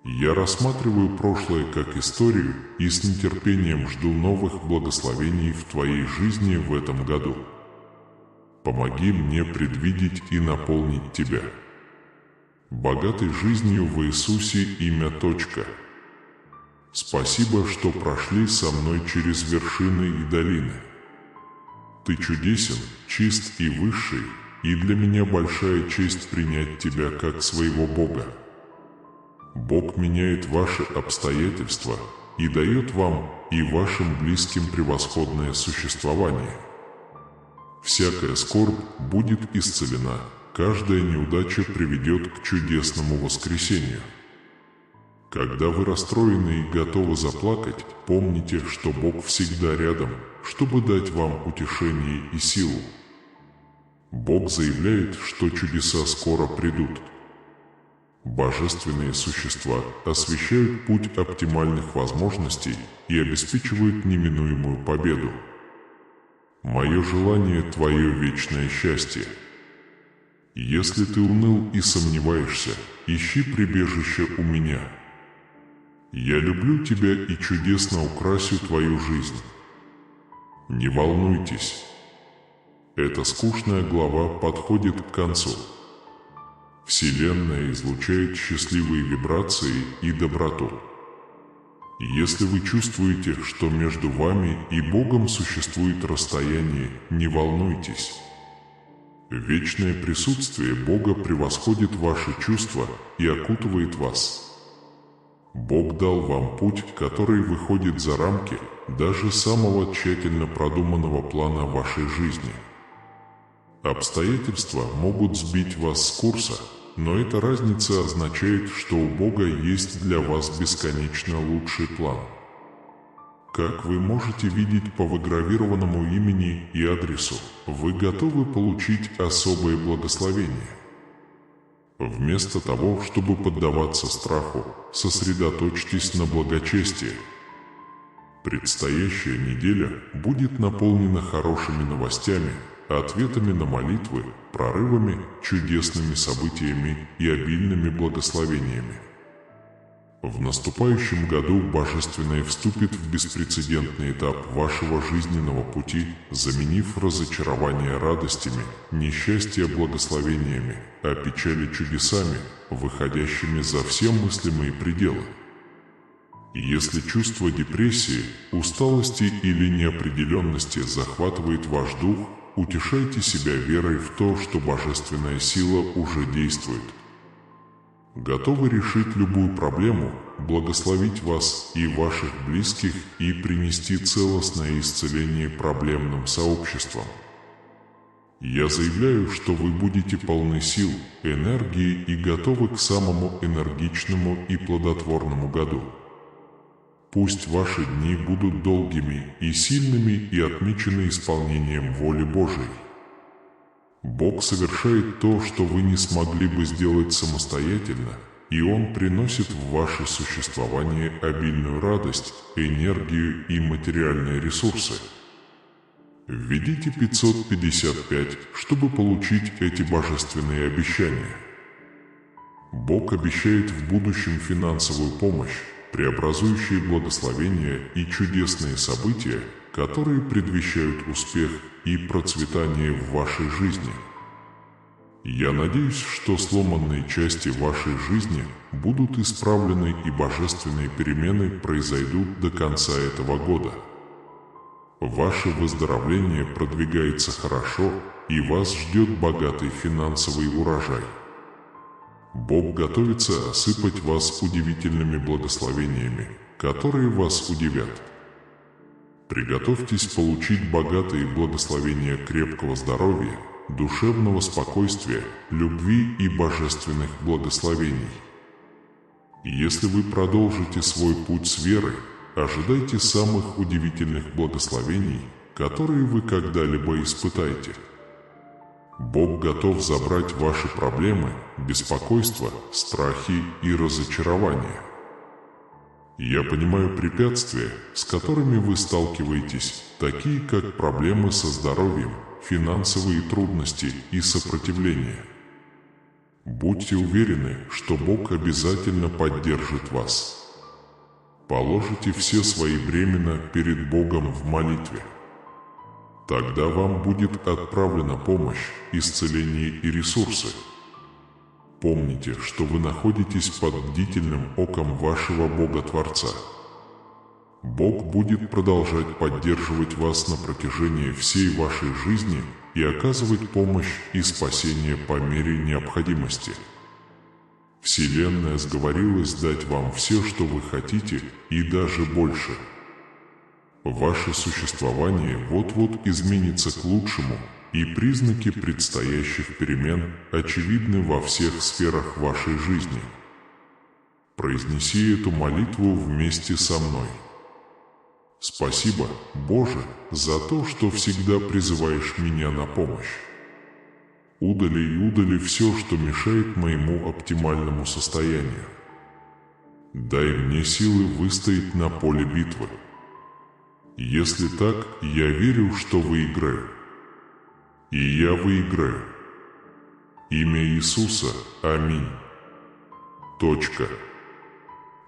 Я рассматриваю прошлое как историю и с нетерпением жду новых благословений в Твоей жизни в этом году. Помоги мне предвидеть и наполнить Тебя. Богатой жизнью в Иисусе имя. Спасибо, что прошли со мной через вершины и долины. Ты чудесен, чист и высший, и для меня большая честь принять Тебя как своего Бога. Бог меняет ваши обстоятельства и дает вам и вашим близким превосходное существование. Всякая скорбь будет исцелена, каждая неудача приведет к чудесному воскресению. Когда вы расстроены и готовы заплакать, помните, что Бог всегда рядом, чтобы дать вам утешение и силу. Бог заявляет, что чудеса скоро придут. Божественные существа освещают путь оптимальных возможностей и обеспечивают неминуемую победу. Мое желание – твое вечное счастье. Если ты уныл и сомневаешься, ищи прибежище у меня. Я люблю тебя и чудесно украсю твою жизнь. Не волнуйтесь. Эта скучная глава подходит к концу. Вселенная излучает счастливые вибрации и доброту. Если вы чувствуете, что между вами и Богом существует расстояние, не волнуйтесь. Вечное присутствие Бога превосходит ваши чувства и окутывает вас. Бог дал вам путь, который выходит за рамки даже самого тщательно продуманного плана вашей жизни. Обстоятельства могут сбить вас с курса, но эта разница означает, что у Бога есть для вас бесконечно лучший план. Как вы можете видеть по выгравированному имени и адресу, вы готовы получить особое благословение. Вместо того, чтобы поддаваться страху, сосредоточьтесь на благочестии. Предстоящая неделя будет наполнена хорошими новостями, ответами на молитвы, прорывами, чудесными событиями и обильными благословениями. В наступающем году Божественное вступит в беспрецедентный этап вашего жизненного пути, заменив разочарование радостями, несчастье благословениями, а печали чудесами, выходящими за все мыслимые пределы. Если чувство депрессии, усталости или неопределенности захватывает ваш дух, утешайте себя верой в то, что Божественная сила уже действует. Готовы решить любую проблему, благословить вас и ваших близких и принести целостное исцеление проблемным сообществам. Я заявляю, что вы будете полны сил, энергии и готовы к самому энергичному и плодотворному году. Пусть ваши дни будут долгими и сильными и отмечены исполнением воли Божией. Бог совершает то, что вы не смогли бы сделать самостоятельно, и Он приносит в ваше существование обильную радость, энергию и материальные ресурсы. Введите 555, чтобы получить эти божественные обещания. Бог обещает в будущем финансовую помощь, преобразующие благословения и чудесные события, которые предвещают успех и процветание в вашей жизни. Я надеюсь, что сломанные части вашей жизни будут исправлены и божественные перемены произойдут до конца этого года. Ваше выздоровление продвигается хорошо, и вас ждет богатый финансовый урожай. Бог готовится осыпать вас удивительными благословениями, которые вас удивят. Приготовьтесь получить богатые благословения крепкого здоровья, душевного спокойствия, любви и божественных благословений. Если вы продолжите свой путь с верой, ожидайте самых удивительных благословений, которые вы когда-либо испытаете. Бог готов забрать ваши проблемы, беспокойства, страхи и разочарования. Я понимаю препятствия, с которыми вы сталкиваетесь, такие как проблемы со здоровьем, финансовые трудности и сопротивление. Будьте уверены, что Бог обязательно поддержит вас. Положите все свои бремена перед Богом в молитве. Тогда вам будет отправлена помощь, исцеление и ресурсы. Помните, что вы находитесь под бдительным оком вашего Бога-Творца. Бог будет продолжать поддерживать вас на протяжении всей вашей жизни и оказывать помощь и спасение по мере необходимости. Вселенная сговорилась дать вам все, что вы хотите, и даже больше. Ваше существование вот-вот изменится к лучшему, и признаки предстоящих перемен очевидны во всех сферах вашей жизни. Произнеси эту молитву вместе со мной. Спасибо, Боже, за то, что всегда призываешь меня на помощь. Удали все, что мешает моему оптимальному состоянию. Дай мне силы выстоять на поле битвы. Если так, я верю, что выиграю. И я выиграю. Имя Иисуса. Аминь. Точка.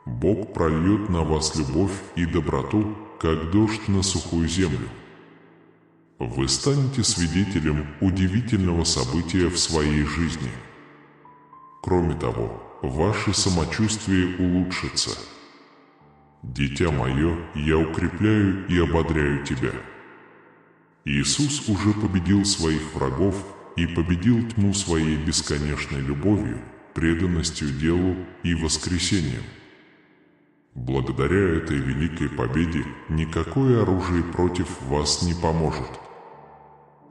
Бог прольет на вас любовь и доброту, как дождь на сухую землю. Вы станете свидетелем удивительного события в своей жизни. Кроме того, ваше самочувствие улучшится. Дитя мое, я укрепляю и ободряю тебя. Иисус уже победил своих врагов и победил тьму своей бесконечной любовью, преданностью делу и воскресением. Благодаря этой великой победе никакое оружие против вас не поможет.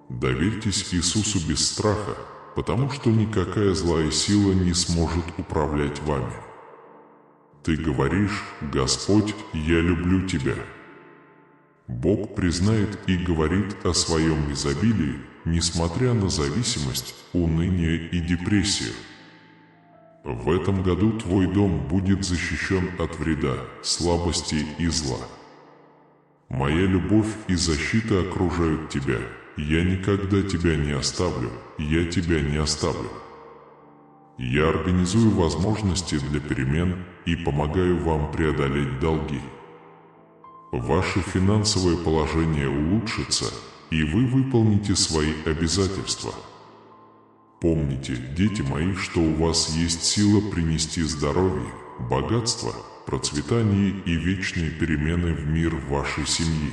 Доверьтесь Иисусу без страха, потому что никакая злая сила не сможет управлять вами. Ты говоришь: «Господь, я люблю Тебя». Бог признает и говорит о своем изобилии, несмотря на зависимость, уныние и депрессию. В этом году твой дом будет защищен от вреда, слабости и зла. Моя любовь и защита окружают тебя. Я никогда тебя не оставлю, я тебя не оставлю. Я организую возможности для перемен и помогаю вам преодолеть долги. Ваше финансовое положение улучшится, и вы выполните свои обязательства. Помните, дети мои, что у вас есть сила принести здоровье, богатство, процветание и вечные перемены в мир вашей семьи.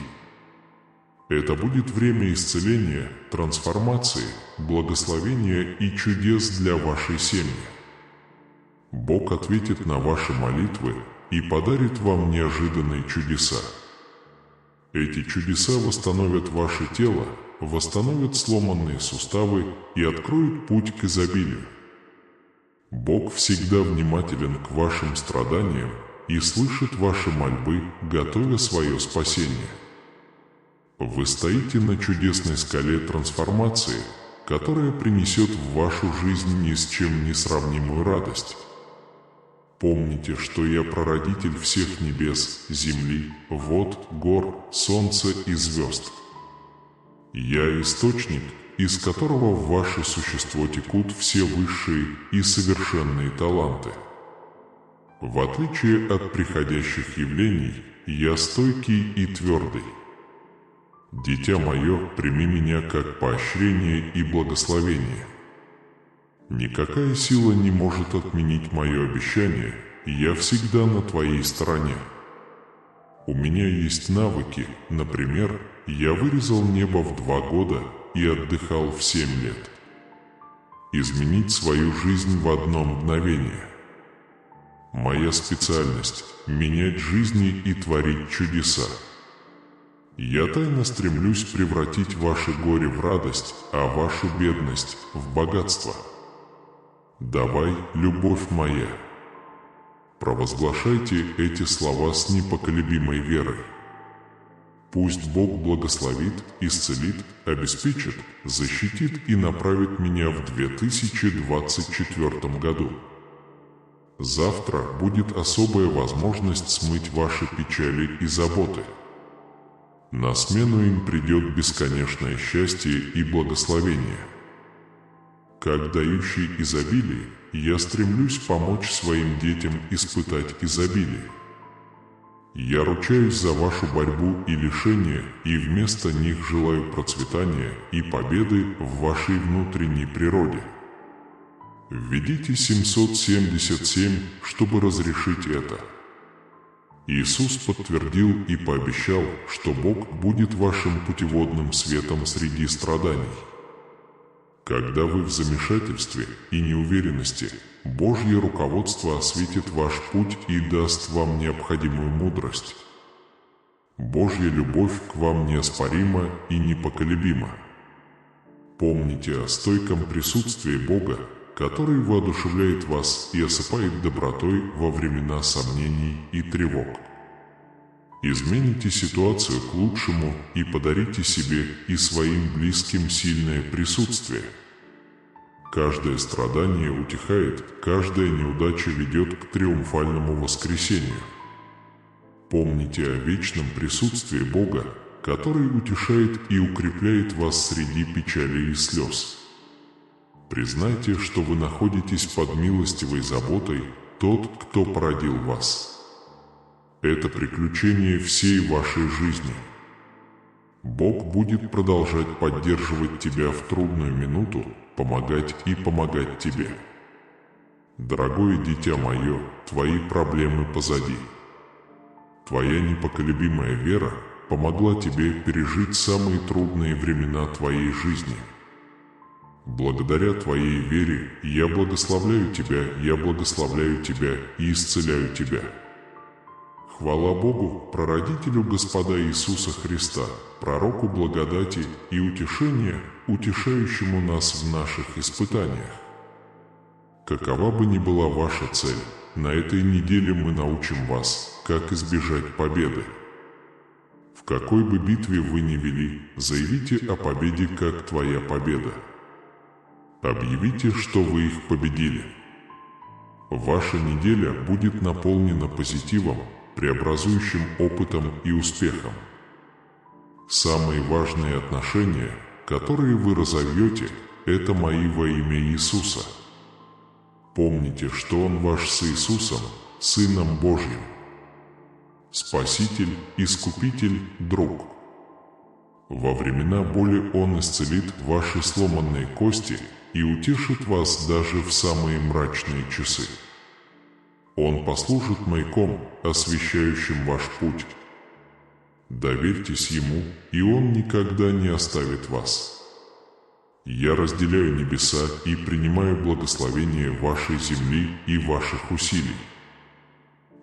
Это будет время исцеления, трансформации, благословения и чудес для вашей семьи. Бог ответит на ваши молитвы и подарит вам неожиданные чудеса. Эти чудеса восстановят ваше тело, восстановят сломанные суставы и откроют путь к изобилию. Бог всегда внимателен к вашим страданиям и слышит ваши мольбы, готовя свое спасение. Вы стоите на чудесной скале трансформации, которая принесет в вашу жизнь ни с чем не сравнимую радость. Помните, что я прародитель всех небес, земли, вод, гор, солнца и звезд. Я источник, из которого в ваше существо текут все высшие и совершенные таланты. В отличие от приходящих явлений, я стойкий и твердый. Дитя мое, прими меня как поощрение и благословение. Никакая сила не может отменить мое обещание, я всегда на твоей стороне. У меня есть навыки, например, я вырезал небо в 2 года и отдыхал в 7 лет. Изменить свою жизнь в одно мгновение. Моя специальность – менять жизни и творить чудеса. Я тайно стремлюсь превратить ваше горе в радость, а вашу бедность в богатство. Давай, любовь моя. Провозглашайте эти слова с непоколебимой верой. Пусть Бог благословит, исцелит, обеспечит, защитит и направит меня в 2024 году. Завтра будет особая возможность смыть ваши печали и заботы. На смену им придет бесконечное счастье и благословение. Как дающий изобилие, я стремлюсь помочь своим детям испытать изобилие. Я ручаюсь за вашу борьбу и лишения, и вместо них желаю процветания и победы в вашей внутренней природе. Введите 777, чтобы разрешить это. Иисус подтвердил и пообещал, что Бог будет вашим путеводным светом среди страданий. Когда вы в замешательстве и неуверенности, Божье руководство осветит ваш путь и даст вам необходимую мудрость. Божья любовь к вам неоспорима и непоколебима. Помните о стойком присутствии Бога, который воодушевляет вас и осыпает добротой во времена сомнений и тревог. Измените ситуацию к лучшему и подарите себе и своим близким сильное присутствие. Каждое страдание утихает, каждая неудача ведет к триумфальному воскресению. Помните о вечном присутствии Бога, который утешает и укрепляет вас среди печали и слез. Признайте, что вы находитесь под милостивой заботой тот, кто породил вас. Это приключение всей вашей жизни. Бог будет продолжать поддерживать тебя в трудную минуту, помогать и помогать тебе. Дорогое дитя мое, твои проблемы позади. Твоя непоколебимая вера помогла тебе пережить самые трудные времена твоей жизни. Благодаря твоей вере я благословляю тебя и исцеляю тебя. Хвала Богу, прародителю Господа Иисуса Христа, пророку благодати и утешения, утешающему нас в наших испытаниях. Какова бы ни была ваша цель, на этой неделе мы научим вас, как избежать победы. В какой бы битве вы ни вели, заявите о победе как твоя победа. Объявите, что вы их победили. Ваша неделя будет наполнена позитивом, преобразующим опытом и успехом. Самые важные отношения, которые вы разовьете, это мои во имя Иисуса. Помните, что Он ваш с Иисусом, Сыном Божьим. Спаситель, Искупитель, Друг. Во времена боли Он исцелит ваши сломанные кости и утешит вас даже в самые мрачные часы. Он послужит маяком, освещающим ваш путь. Доверьтесь Ему, и Он никогда не оставит вас. Я разделяю небеса и принимаю благословение вашей земли и ваших усилий.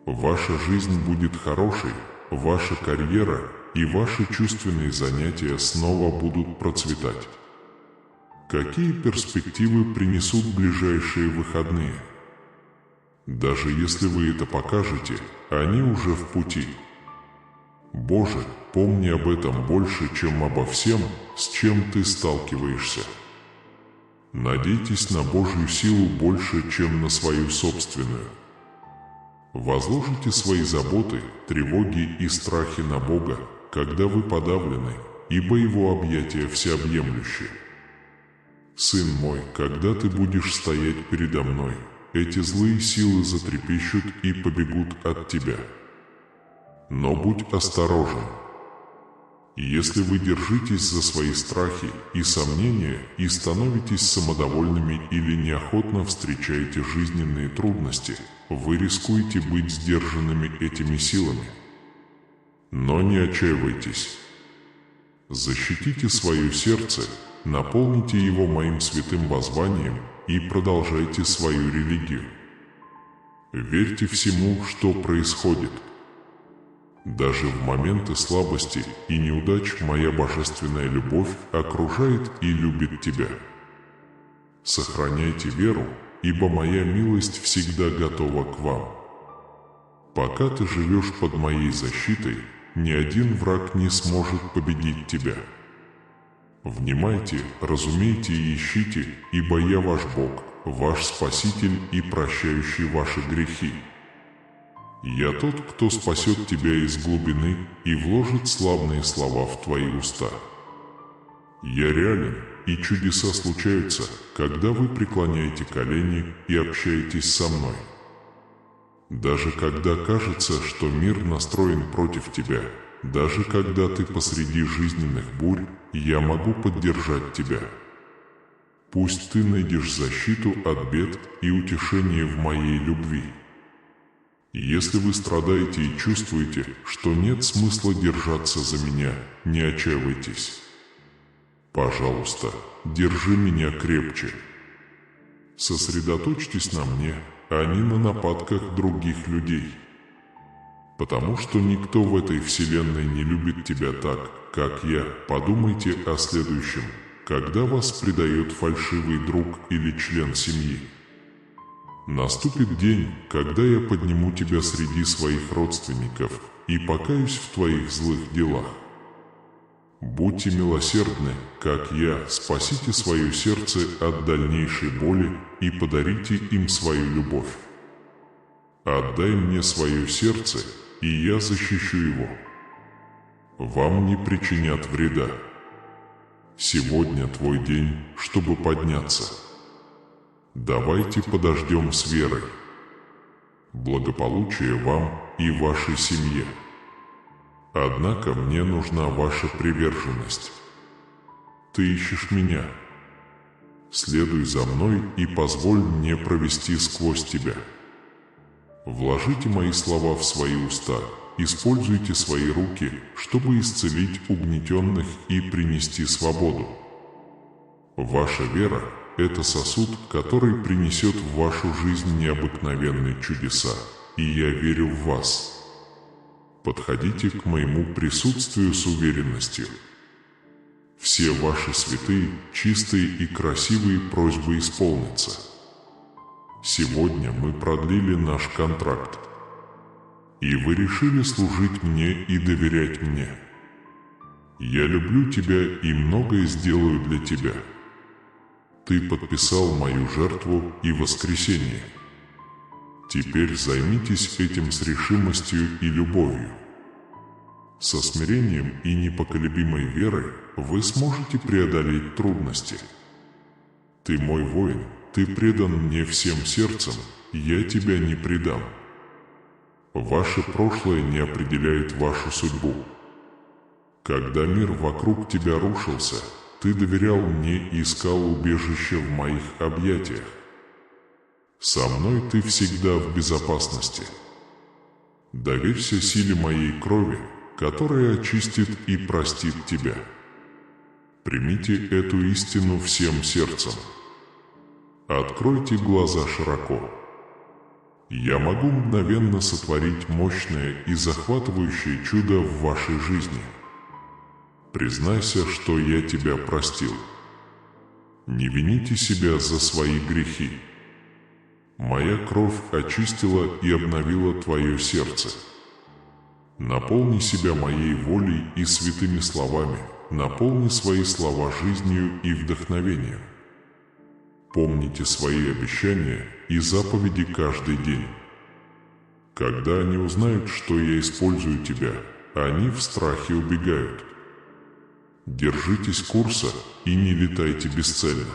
Ваша жизнь будет хорошей, ваша карьера и ваши чувственные занятия снова будут процветать. Какие перспективы принесут ближайшие выходные? Даже если вы это покажете, они уже в пути. Боже, помни об этом больше, чем обо всем, с чем ты сталкиваешься. Надейтесь на Божью силу больше, чем на свою собственную. Возложите свои заботы, тревоги и страхи на Бога, когда вы подавлены, ибо Его объятия всеобъемлющие. Сын мой, когда ты будешь стоять передо мной, эти злые силы затрепещут и побегут от тебя. Но будь осторожен. Если вы держитесь за свои страхи и сомнения и становитесь самодовольными или неохотно встречаете жизненные трудности, вы рискуете быть сдержанными этими силами. Но не отчаивайтесь. Защитите свое сердце, наполните его моим святым воззванием и продолжайте свою религию. Верьте всему, что происходит. Даже в моменты слабости и неудач моя божественная любовь окружает и любит тебя. Сохраняйте веру, ибо моя милость всегда готова к вам. Пока ты живешь под моей защитой, ни один враг не сможет победить тебя. Внимайте, разумейте и ищите, ибо я ваш Бог, ваш Спаситель и прощающий ваши грехи. Я тот, кто спасет тебя из глубины и вложит славные слова в твои уста. Я реален, и чудеса случаются, когда вы преклоняете колени и общаетесь со мной. Даже когда кажется, что мир настроен против тебя, даже когда ты посреди жизненных бурь, я могу поддержать тебя. Пусть ты найдешь защиту от бед и утешение в моей любви. Если вы страдаете и чувствуете, что нет смысла держаться за меня, не отчаивайтесь. Пожалуйста, держи меня крепче. Сосредоточьтесь на мне, а не на нападках других людей. Потому что никто в этой вселенной не любит тебя так, как я. Подумайте о следующем. когда вас предает фальшивый друг или член семьи. Наступит день, когда я подниму тебя среди своих родственников и покаюсь в твоих злых делах. Будьте милосердны, как я, спасите свое сердце от дальнейшей боли и подарите им свою любовь. Отдай мне свое сердце, и я защищу его. Вам не причинят вреда. Сегодня твой день, чтобы подняться. Давайте подождем с верой. Благополучия вам и вашей семье. Однако мне нужна ваша приверженность. Ты ищешь меня. Следуй за мной и позволь мне провести сквозь тебя. Вложите мои слова в свои уста, используйте свои руки, чтобы исцелить угнетенных и принести свободу. Ваша вера – это сосуд, который принесет в вашу жизнь необыкновенные чудеса, и я верю в вас. Подходите к моему присутствию с уверенностью. Все ваши святые, чистые и красивые просьбы исполнятся. Сегодня мы продлили наш контракт, и вы решили служить мне и доверять мне. Я люблю тебя и многое сделаю для тебя. Ты подписал мою жертву и воскресение. Теперь займитесь этим с решимостью и любовью. Со смирением и непоколебимой верой вы сможете преодолеть трудности. Ты мой воин, ты предан мне всем сердцем, я тебя не предам. Ваше прошлое не определяет вашу судьбу. Когда мир вокруг тебя рушился, ты доверял мне и искал убежище в моих объятиях. Со мной ты всегда в безопасности. Доверься силе моей крови, которая очистит и простит тебя. Примите эту истину всем сердцем. Откройте глаза широко. Я могу мгновенно сотворить мощное и захватывающее чудо в вашей жизни. Признайся, что я тебя простил. Не вините себя за свои грехи. Моя кровь очистила и обновила твое сердце. Наполни себя моей волей и святыми словами, наполни свои слова жизнью и вдохновением. Помните свои обещания и заповеди каждый день. Когда они узнают, что я использую тебя, они в страхе убегают. Держитесь курса и не летайте бесцельно.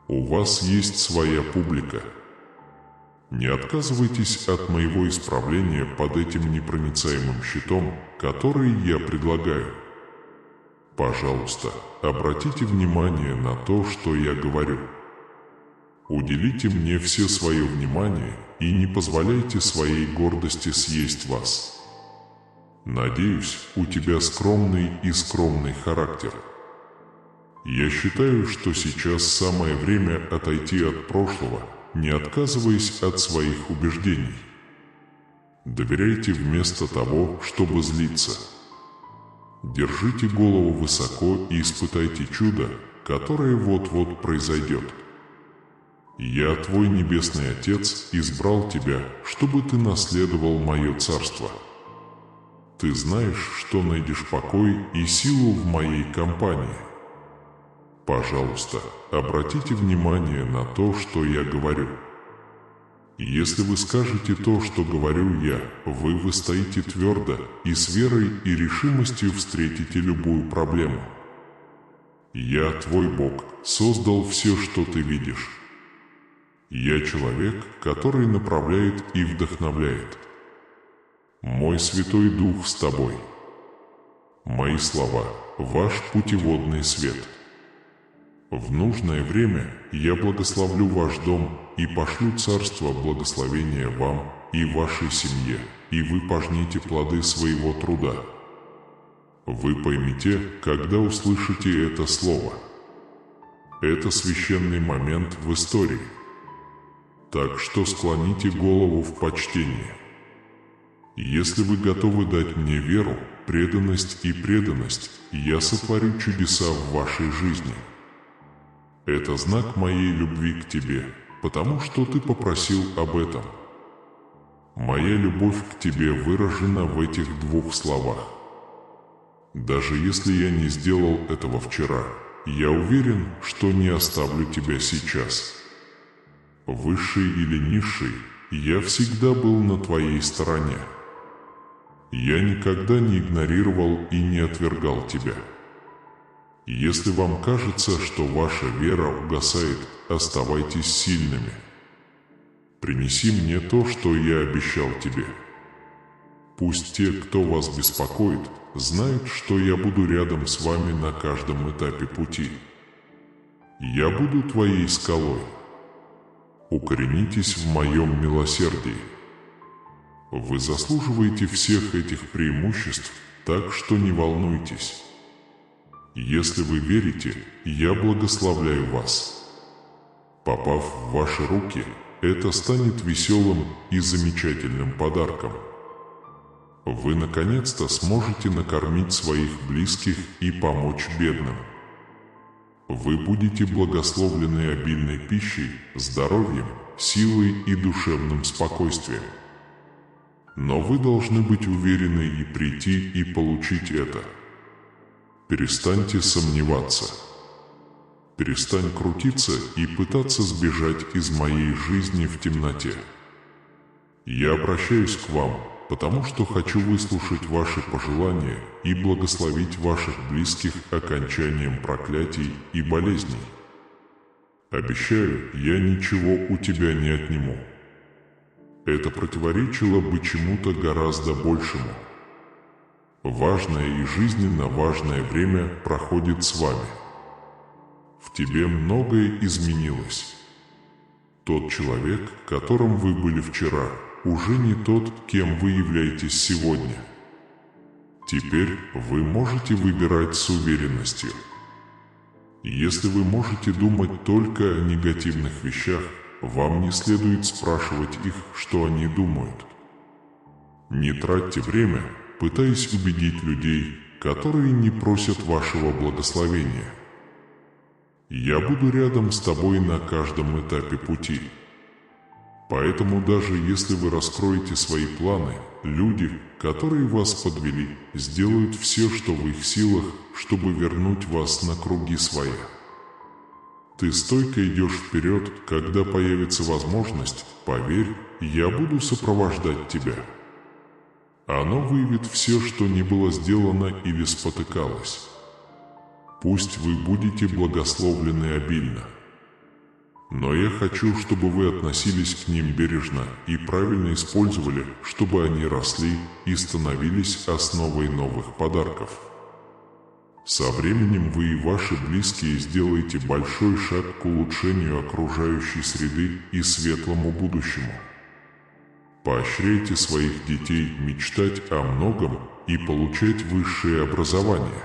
У вас есть своя публика. Не отказывайтесь от моего исправления под этим непроницаемым щитом, который я предлагаю. Пожалуйста, обратите внимание на то, что я говорю. Уделите мне все свое внимание и не позволяйте своей гордости съесть вас. Надеюсь, у тебя скромный и скромный характер. Я считаю, что сейчас самое время отойти от прошлого, не отказываясь от своих убеждений. Доверяйте вместо того, чтобы злиться. Держите голову высоко и испытайте чудо, которое вот-вот произойдет. Я, твой Небесный Отец, избрал тебя, чтобы ты наследовал мое царство. Ты знаешь, что найдешь покой и силу в моей компании. Пожалуйста, обратите внимание на то, что я говорю. Если вы скажете то, что говорю я, вы выстоите твердо и с верой и решимостью встретите любую проблему. Я, твой Бог, создал все, что ты видишь. Я человек, который направляет и вдохновляет. Мой Святой Дух с тобой. Мои слова – ваш путеводный свет. В нужное время я благословлю ваш дом и пошлю царство благословения вам и вашей семье, и вы пожните плоды своего труда. Вы поймете, когда услышите это слово. Это священный момент в истории. Так что склоните голову в почтение. Если вы готовы дать мне веру, преданность и преданность, я сотворю чудеса в вашей жизни. Это знак моей любви к тебе, потому что ты попросил об этом. Моя любовь к тебе выражена в этих двух словах. Даже если я не сделал этого вчера, я уверен, что не оставлю тебя сейчас. Высший или низший, я всегда был на твоей стороне. Я никогда не игнорировал и не отвергал тебя. Если вам кажется, что ваша вера угасает, оставайтесь сильными. Принеси мне то, что я обещал тебе. Пусть те, кто вас беспокоит, знают, что я буду рядом с вами на каждом этапе пути. Я буду твоей скалой. Укоренитесь в моем милосердии. Вы заслуживаете всех этих преимуществ, так что не волнуйтесь. Если вы верите, я благословляю вас. Попав в ваши руки, это станет веселым и замечательным подарком. Вы наконец-то сможете накормить своих близких и помочь бедным. Вы будете благословлены обильной пищей, здоровьем, силой и душевным спокойствием. Но вы должны быть уверены и прийти и получить это. Перестаньте сомневаться. Перестань крутиться и пытаться сбежать из моей жизни в темноте. Я обращаюсь к вам, потому что хочу выслушать ваши пожелания и благословить ваших близких окончанием проклятий и болезней. Обещаю, я ничего у тебя не отниму. Это противоречило бы чему-то гораздо большему. Важное и жизненно важное время проходит с вами. В тебе многое изменилось. Тот человек, которым вы были вчера, уже не тот, кем вы являетесь сегодня. Теперь вы можете выбирать с уверенностью. Если вы можете думать только о негативных вещах, вам не следует спрашивать их, что они думают. Не тратьте время, пытаясь убедить людей, которые не просят вашего благословения. Я буду рядом с тобой на каждом этапе пути. Поэтому даже если вы раскроете свои планы, люди, которые вас подвели, сделают все, что в их силах, чтобы вернуть вас на круги своя. Ты стойко идешь вперед, когда появится возможность, поверь, я буду сопровождать тебя. Оно выявит все, что не было сделано или спотыкалось. Пусть вы будете благословлены обильно. Но я хочу, чтобы вы относились к ним бережно и правильно использовали, чтобы они росли и становились основой новых подарков. Со временем вы и ваши близкие сделаете большой шаг к улучшению окружающей среды и светлому будущему. Поощряйте своих детей мечтать о многом и получать высшее образование.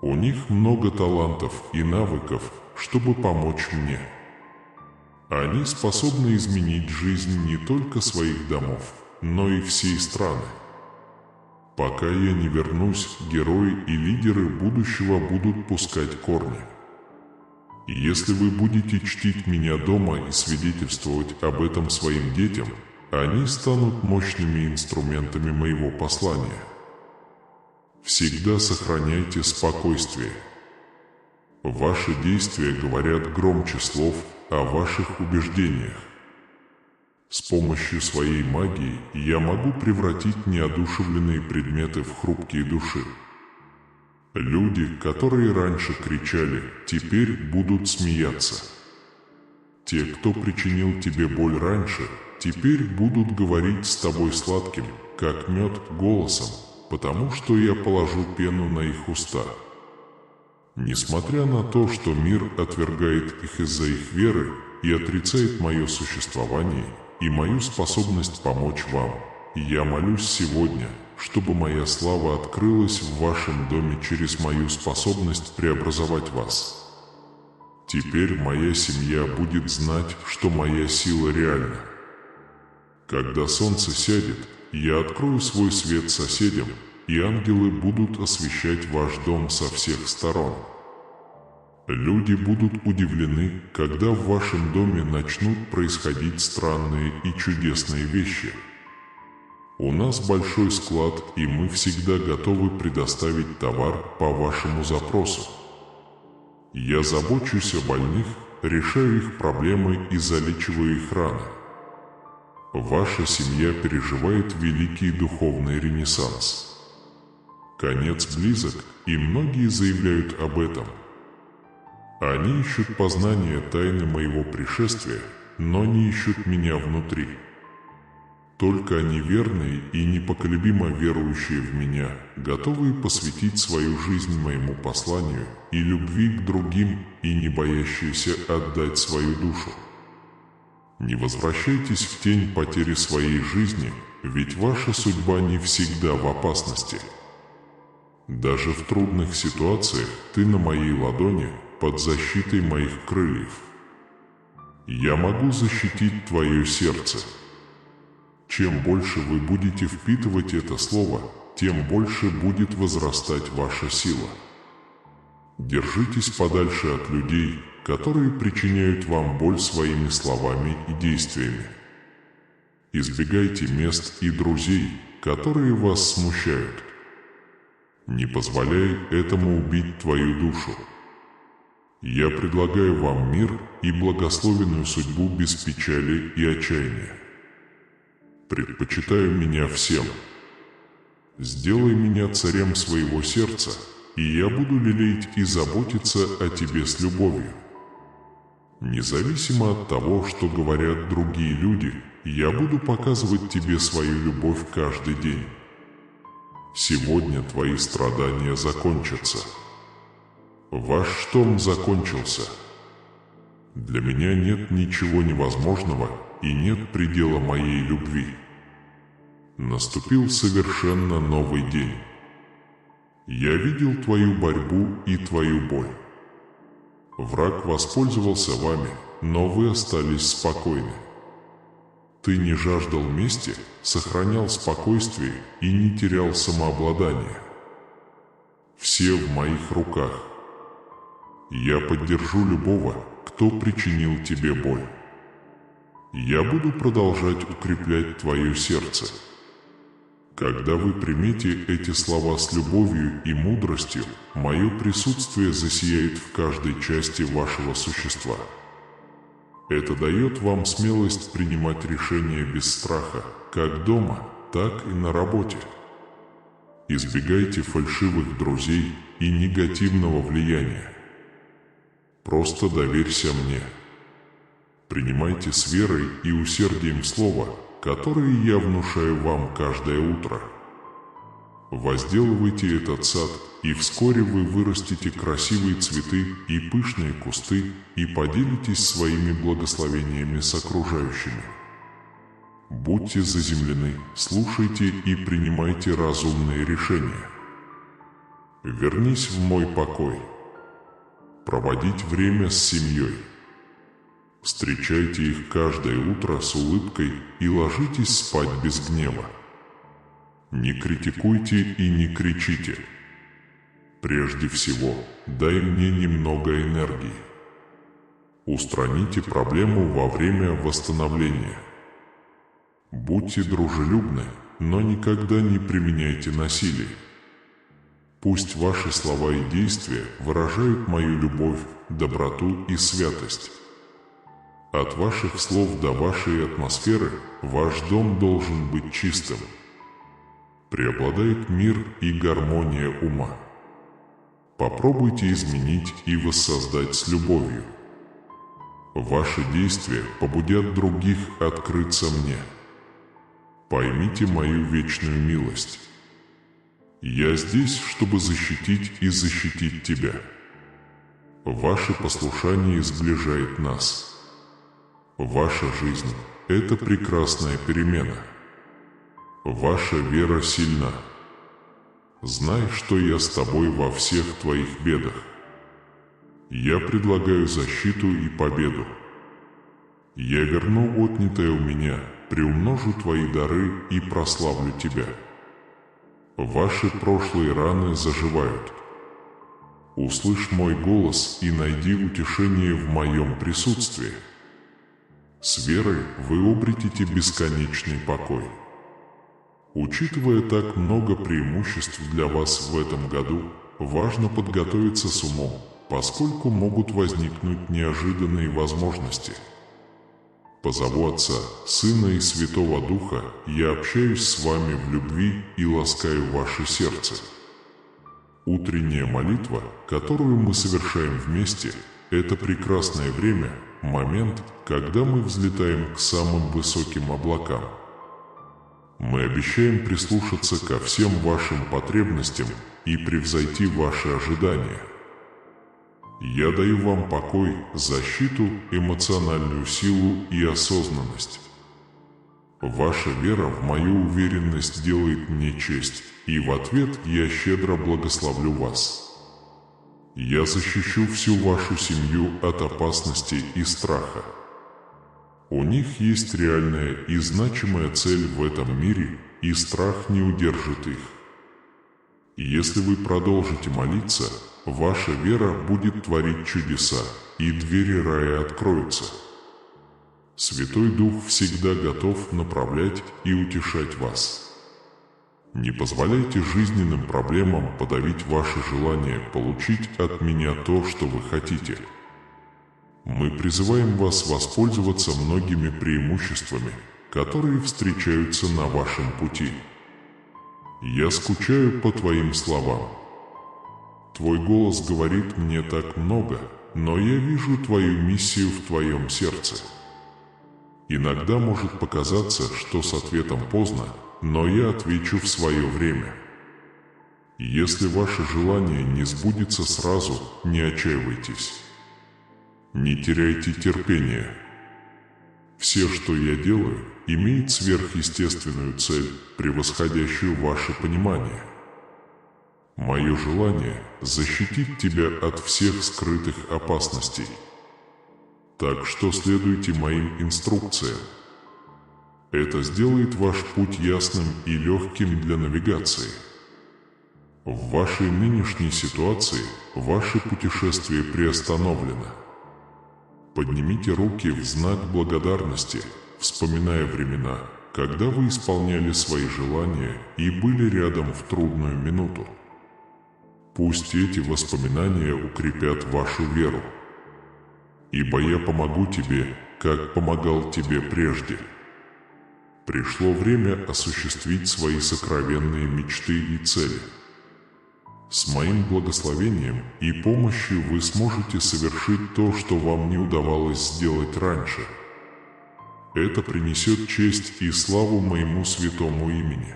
У них много талантов и навыков, чтобы помочь мне. Они способны изменить жизнь не только своих домов, но и всей страны. Пока я не вернусь, герои и лидеры будущего будут пускать корни. Если вы будете чтить меня дома и свидетельствовать об этом своим детям, они станут мощными инструментами моего послания. Всегда сохраняйте спокойствие. Ваши действия говорят громче слов о ваших убеждениях. С помощью своей магии я могу превратить неодушевленные предметы в хрупкие души. Люди, которые раньше кричали, теперь будут смеяться. Те, кто причинил тебе боль раньше, теперь будут говорить с тобой сладким, как мед, голосом, потому что я положу пену на их уста. Несмотря на то, что мир отвергает их из-за их веры и отрицает мое существование и мою способность помочь вам, я молюсь сегодня, чтобы моя слава открылась в вашем доме через мою способность преобразовать вас. Теперь моя семья будет знать, что моя сила реальна. Когда солнце сядет, я открою свой свет соседям, и ангелы будут освещать ваш дом со всех сторон. Люди будут удивлены, когда в вашем доме начнут происходить странные и чудесные вещи. У нас большой склад, и мы всегда готовы предоставить товар по вашему запросу. Я забочусь о больных, решаю их проблемы и залечиваю их раны. Ваша семья переживает великий духовный ренессанс. Конец близок, и многие заявляют об этом. Они ищут познания тайны моего пришествия, но не ищут меня внутри. Только неверные и непоколебимо верующие в меня, готовые посвятить свою жизнь моему посланию и любви к другим и не боящиеся отдать свою душу. Не возвращайтесь в тень потери своей жизни, ведь ваша судьба не всегда в опасности. Даже в трудных ситуациях ты на моей ладони под защитой моих крыльев. Я могу защитить твое сердце. Чем больше вы будете впитывать это слово, тем больше будет возрастать ваша сила. Держитесь подальше от людей, которые причиняют вам боль своими словами и действиями. Избегайте мест и друзей, которые вас смущают. Не позволяй этому убить твою душу. Я предлагаю вам мир и благословенную судьбу без печали и отчаяния. Предпочитаю меня всем. Сделай меня царем своего сердца, и я буду лелеять и заботиться о тебе с любовью. Независимо от того, что говорят другие люди, я буду показывать тебе свою любовь каждый день. Сегодня твои страдания закончатся. Ваш шторм закончился. Для меня нет ничего невозможного и нет предела моей любви. Наступил совершенно новый день. Я видел твою борьбу и твою боль. Враг воспользовался вами, но вы остались спокойны. Ты не жаждал мести, сохранял спокойствие и не терял самообладание. Все в моих руках. Я поддержу любого, кто причинил тебе боль. Я буду продолжать укреплять твое сердце. Когда вы примете эти слова с любовью и мудростью, мое присутствие засияет в каждой части вашего существа. Это дает вам смелость принимать решения без страха, как дома, так и на работе. Избегайте фальшивых друзей и негативного влияния. Просто доверься мне. Принимайте с верой и усердием слова, которые я внушаю вам каждое утро. Возделывайте этот сад, и вскоре вы вырастите красивые цветы и пышные кусты и поделитесь своими благословениями с окружающими. Будьте заземлены, слушайте и принимайте разумные решения. Вернись в мой покой. Проводить время с семьей. Встречайте их каждое утро с улыбкой и ложитесь спать без гнева. Не критикуйте и не кричите. Прежде всего, дай мне немного энергии. Устраните проблему во время восстановления. Будьте дружелюбны, но никогда не применяйте насилие. Пусть ваши слова и действия выражают мою любовь, доброту и святость. От ваших слов до вашей атмосферы ваш дом должен быть чистым. Преобладает мир и гармония ума. Попробуйте изменить и воссоздать с любовью. Ваши действия побудят других открыться мне. Поймите мою вечную милость. Я здесь, чтобы защитить и защитить тебя. Ваше послушание сближает нас. Ваша жизнь – это прекрасная перемена. Ваша вера сильна. Знай, что я с тобой во всех твоих бедах. Я предлагаю защиту и победу. Я верну отнятое у меня, приумножу твои дары и прославлю тебя. Ваши прошлые раны заживают. Услышь мой голос и найди утешение в моем присутствии. С верой вы обретете бесконечный покой. Учитывая так много преимуществ для вас в этом году, важно подготовиться с умом, поскольку могут возникнуть неожиданные возможности. Позову Отца, Сына и Святого Духа, я общаюсь с вами в любви и ласкаю ваше сердце. Утренняя молитва, которую мы совершаем вместе, это прекрасное время, момент, когда мы взлетаем к самым высоким облакам. Мы обещаем прислушаться ко всем вашим потребностям и превзойти ваши ожидания. Я даю вам покой, защиту, эмоциональную силу и осознанность. Ваша вера в мою уверенность делает мне честь, и в ответ я щедро благословлю вас. Я защищу всю вашу семью от опасности и страха. У них есть реальная и значимая цель в этом мире, и страх не удержит их. Если вы продолжите молиться, ваша вера будет творить чудеса, и двери рая откроются. Святой Дух всегда готов направлять и утешать вас. Не позволяйте жизненным проблемам подавить ваше желание получить от меня то, что вы хотите. Мы призываем вас воспользоваться многими преимуществами, которые встречаются на вашем пути. Я скучаю по твоим словам. Твой голос говорит мне так много, но я вижу твою миссию в твоем сердце. Иногда может показаться, что с ответом поздно, но я отвечу в свое время. Если ваше желание не сбудется сразу, не отчаивайтесь. Не теряйте терпения. Все, что я делаю, имеет сверхъестественную цель, превосходящую ваше понимание. Мое желание – защитить тебя от всех скрытых опасностей. Так что следуйте моим инструкциям. Это сделает ваш путь ясным и легким для навигации. В вашей нынешней ситуации ваше путешествие приостановлено. Поднимите руки в знак благодарности, вспоминая времена, когда вы исполняли свои желания и были рядом в трудную минуту. Пусть эти воспоминания укрепят вашу веру. Ибо я помогу тебе, как помогал тебе прежде. Пришло время осуществить свои сокровенные мечты и цели. С моим благословением и помощью вы сможете совершить то, что вам не удавалось сделать раньше. Это принесет честь и славу моему святому имени.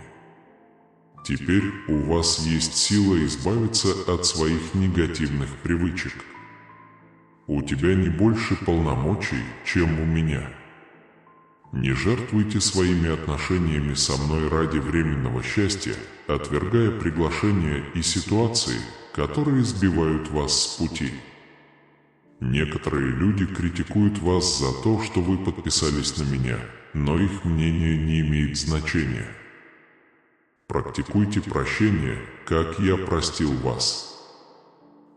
Теперь у вас есть сила избавиться от своих негативных привычек. У тебя не больше полномочий, чем у меня. Не жертвуйте своими отношениями со мной ради временного счастья, отвергая приглашения и ситуации, которые сбивают вас с пути. Некоторые люди критикуют вас за то, что вы подписались на меня, но их мнение не имеет значения. Практикуйте прощение, как я простил вас.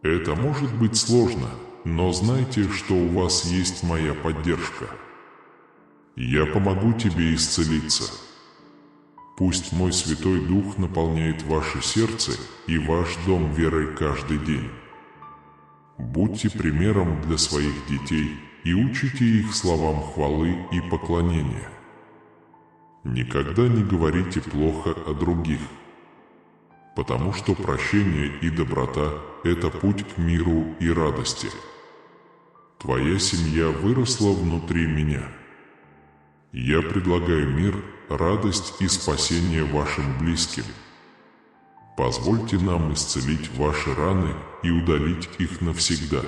Это может быть сложно, но знайте, что у вас есть моя поддержка. Я помогу тебе исцелиться. Пусть мой Святой Дух наполняет ваше сердце и ваш дом верой каждый день. Будьте примером для своих детей и учите их словам хвалы и поклонения. Никогда не говорите плохо о других, потому что прощение и доброта – это путь к миру и радости. Твоя семья выросла внутри меня. Я предлагаю мир, радость и спасение вашим близким. Позвольте нам исцелить ваши раны и удалить их навсегда.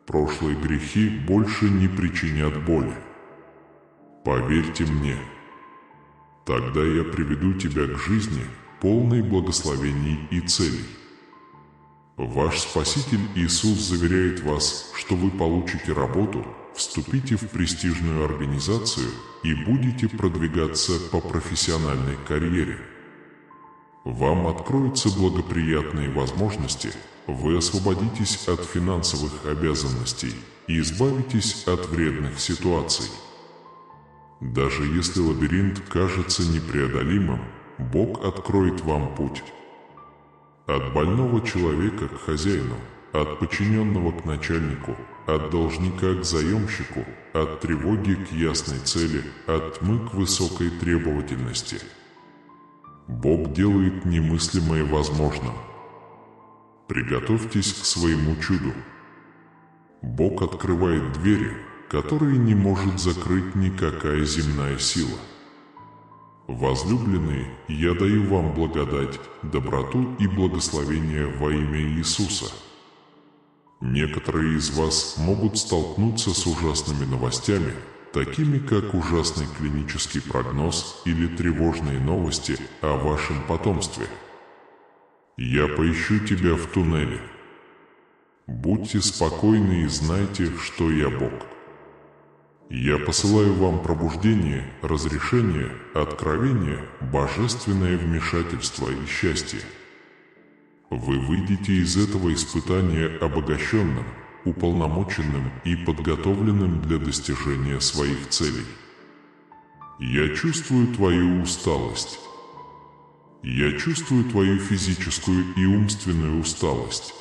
Прошлые грехи больше не причинят боли. Поверьте мне. Тогда я приведу тебя к жизни, полной благословений и целей. Ваш Спаситель Иисус заверяет вас, что вы получите работу, вступите в престижную организацию и будете продвигаться по профессиональной карьере. Вам откроются благоприятные возможности, вы освободитесь от финансовых обязанностей и избавитесь от вредных ситуаций. Даже если лабиринт кажется непреодолимым, Бог откроет вам путь. От больного человека к хозяину, от подчиненного к начальнику, от должника к заемщику, от тревоги к ясной цели, от тьмы к высокой требовательности. Бог делает немыслимое возможным. Приготовьтесь к своему чуду. Бог открывает двери, которые не может закрыть никакая земная сила. Возлюбленные, я даю вам благодать, доброту и благословение во имя Иисуса. Некоторые из вас могут столкнуться с ужасными новостями, такими как ужасный клинический прогноз или тревожные новости о вашем потомстве. Я поищу тебя в туннеле. Будьте спокойны и знайте, что я Бог. Я посылаю вам пробуждение, разрешение, откровение, божественное вмешательство и счастье. Вы выйдете из этого испытания обогащенным, уполномоченным и подготовленным для достижения своих целей. Я чувствую твою усталость. Я чувствую твою физическую и умственную усталость.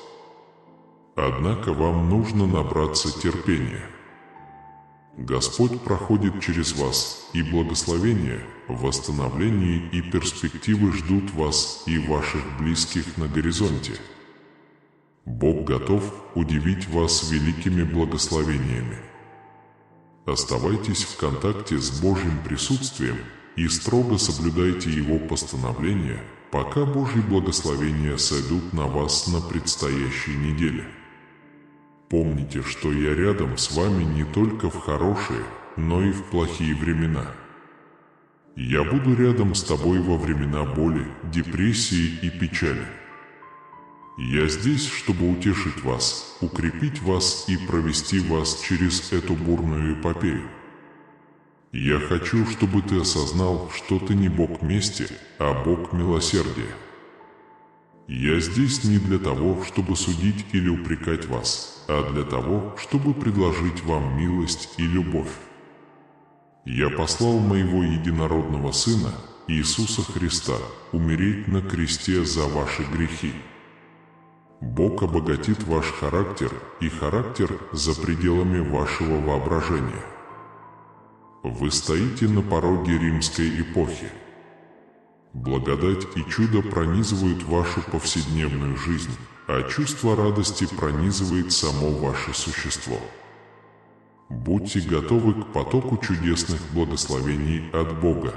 Однако вам нужно набраться терпения. Господь проходит через вас, и благословение, восстановление и перспективы ждут вас и ваших близких на горизонте. Бог готов удивить вас великими благословениями. Оставайтесь в контакте с Божьим присутствием и строго соблюдайте Его постановления, пока Божьи благословения сойдут на вас на предстоящей неделе. Помните, что я рядом с вами не только в хорошие, но и в плохие времена. Я буду рядом с тобой во времена боли, депрессии и печали. Я здесь, чтобы утешить вас, укрепить вас и провести вас через эту бурную эпопею. Я хочу, чтобы ты осознал, что ты не Бог мести, а Бог милосердия. Я здесь не для того, чтобы судить или упрекать вас, а для того, чтобы предложить вам милость и любовь. Я послал моего единородного Сына, Иисуса Христа, умереть на кресте за ваши грехи. Бог обогатит ваш характер и характер за пределами вашего воображения. Вы стоите на пороге римской эпохи. Благодать и чудо пронизывают вашу повседневную жизнь, а чувство радости пронизывает само ваше существо. Будьте готовы к потоку чудесных благословений от Бога.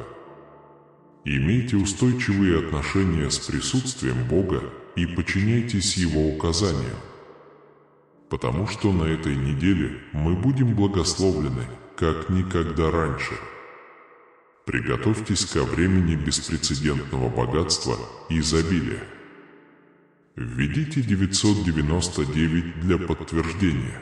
Имейте устойчивые отношения с присутствием Бога и подчиняйтесь Его указаниям. Потому что на этой неделе мы будем благословлены, как никогда раньше. Приготовьтесь ко времени беспрецедентного богатства и изобилия. Введите 999 для подтверждения.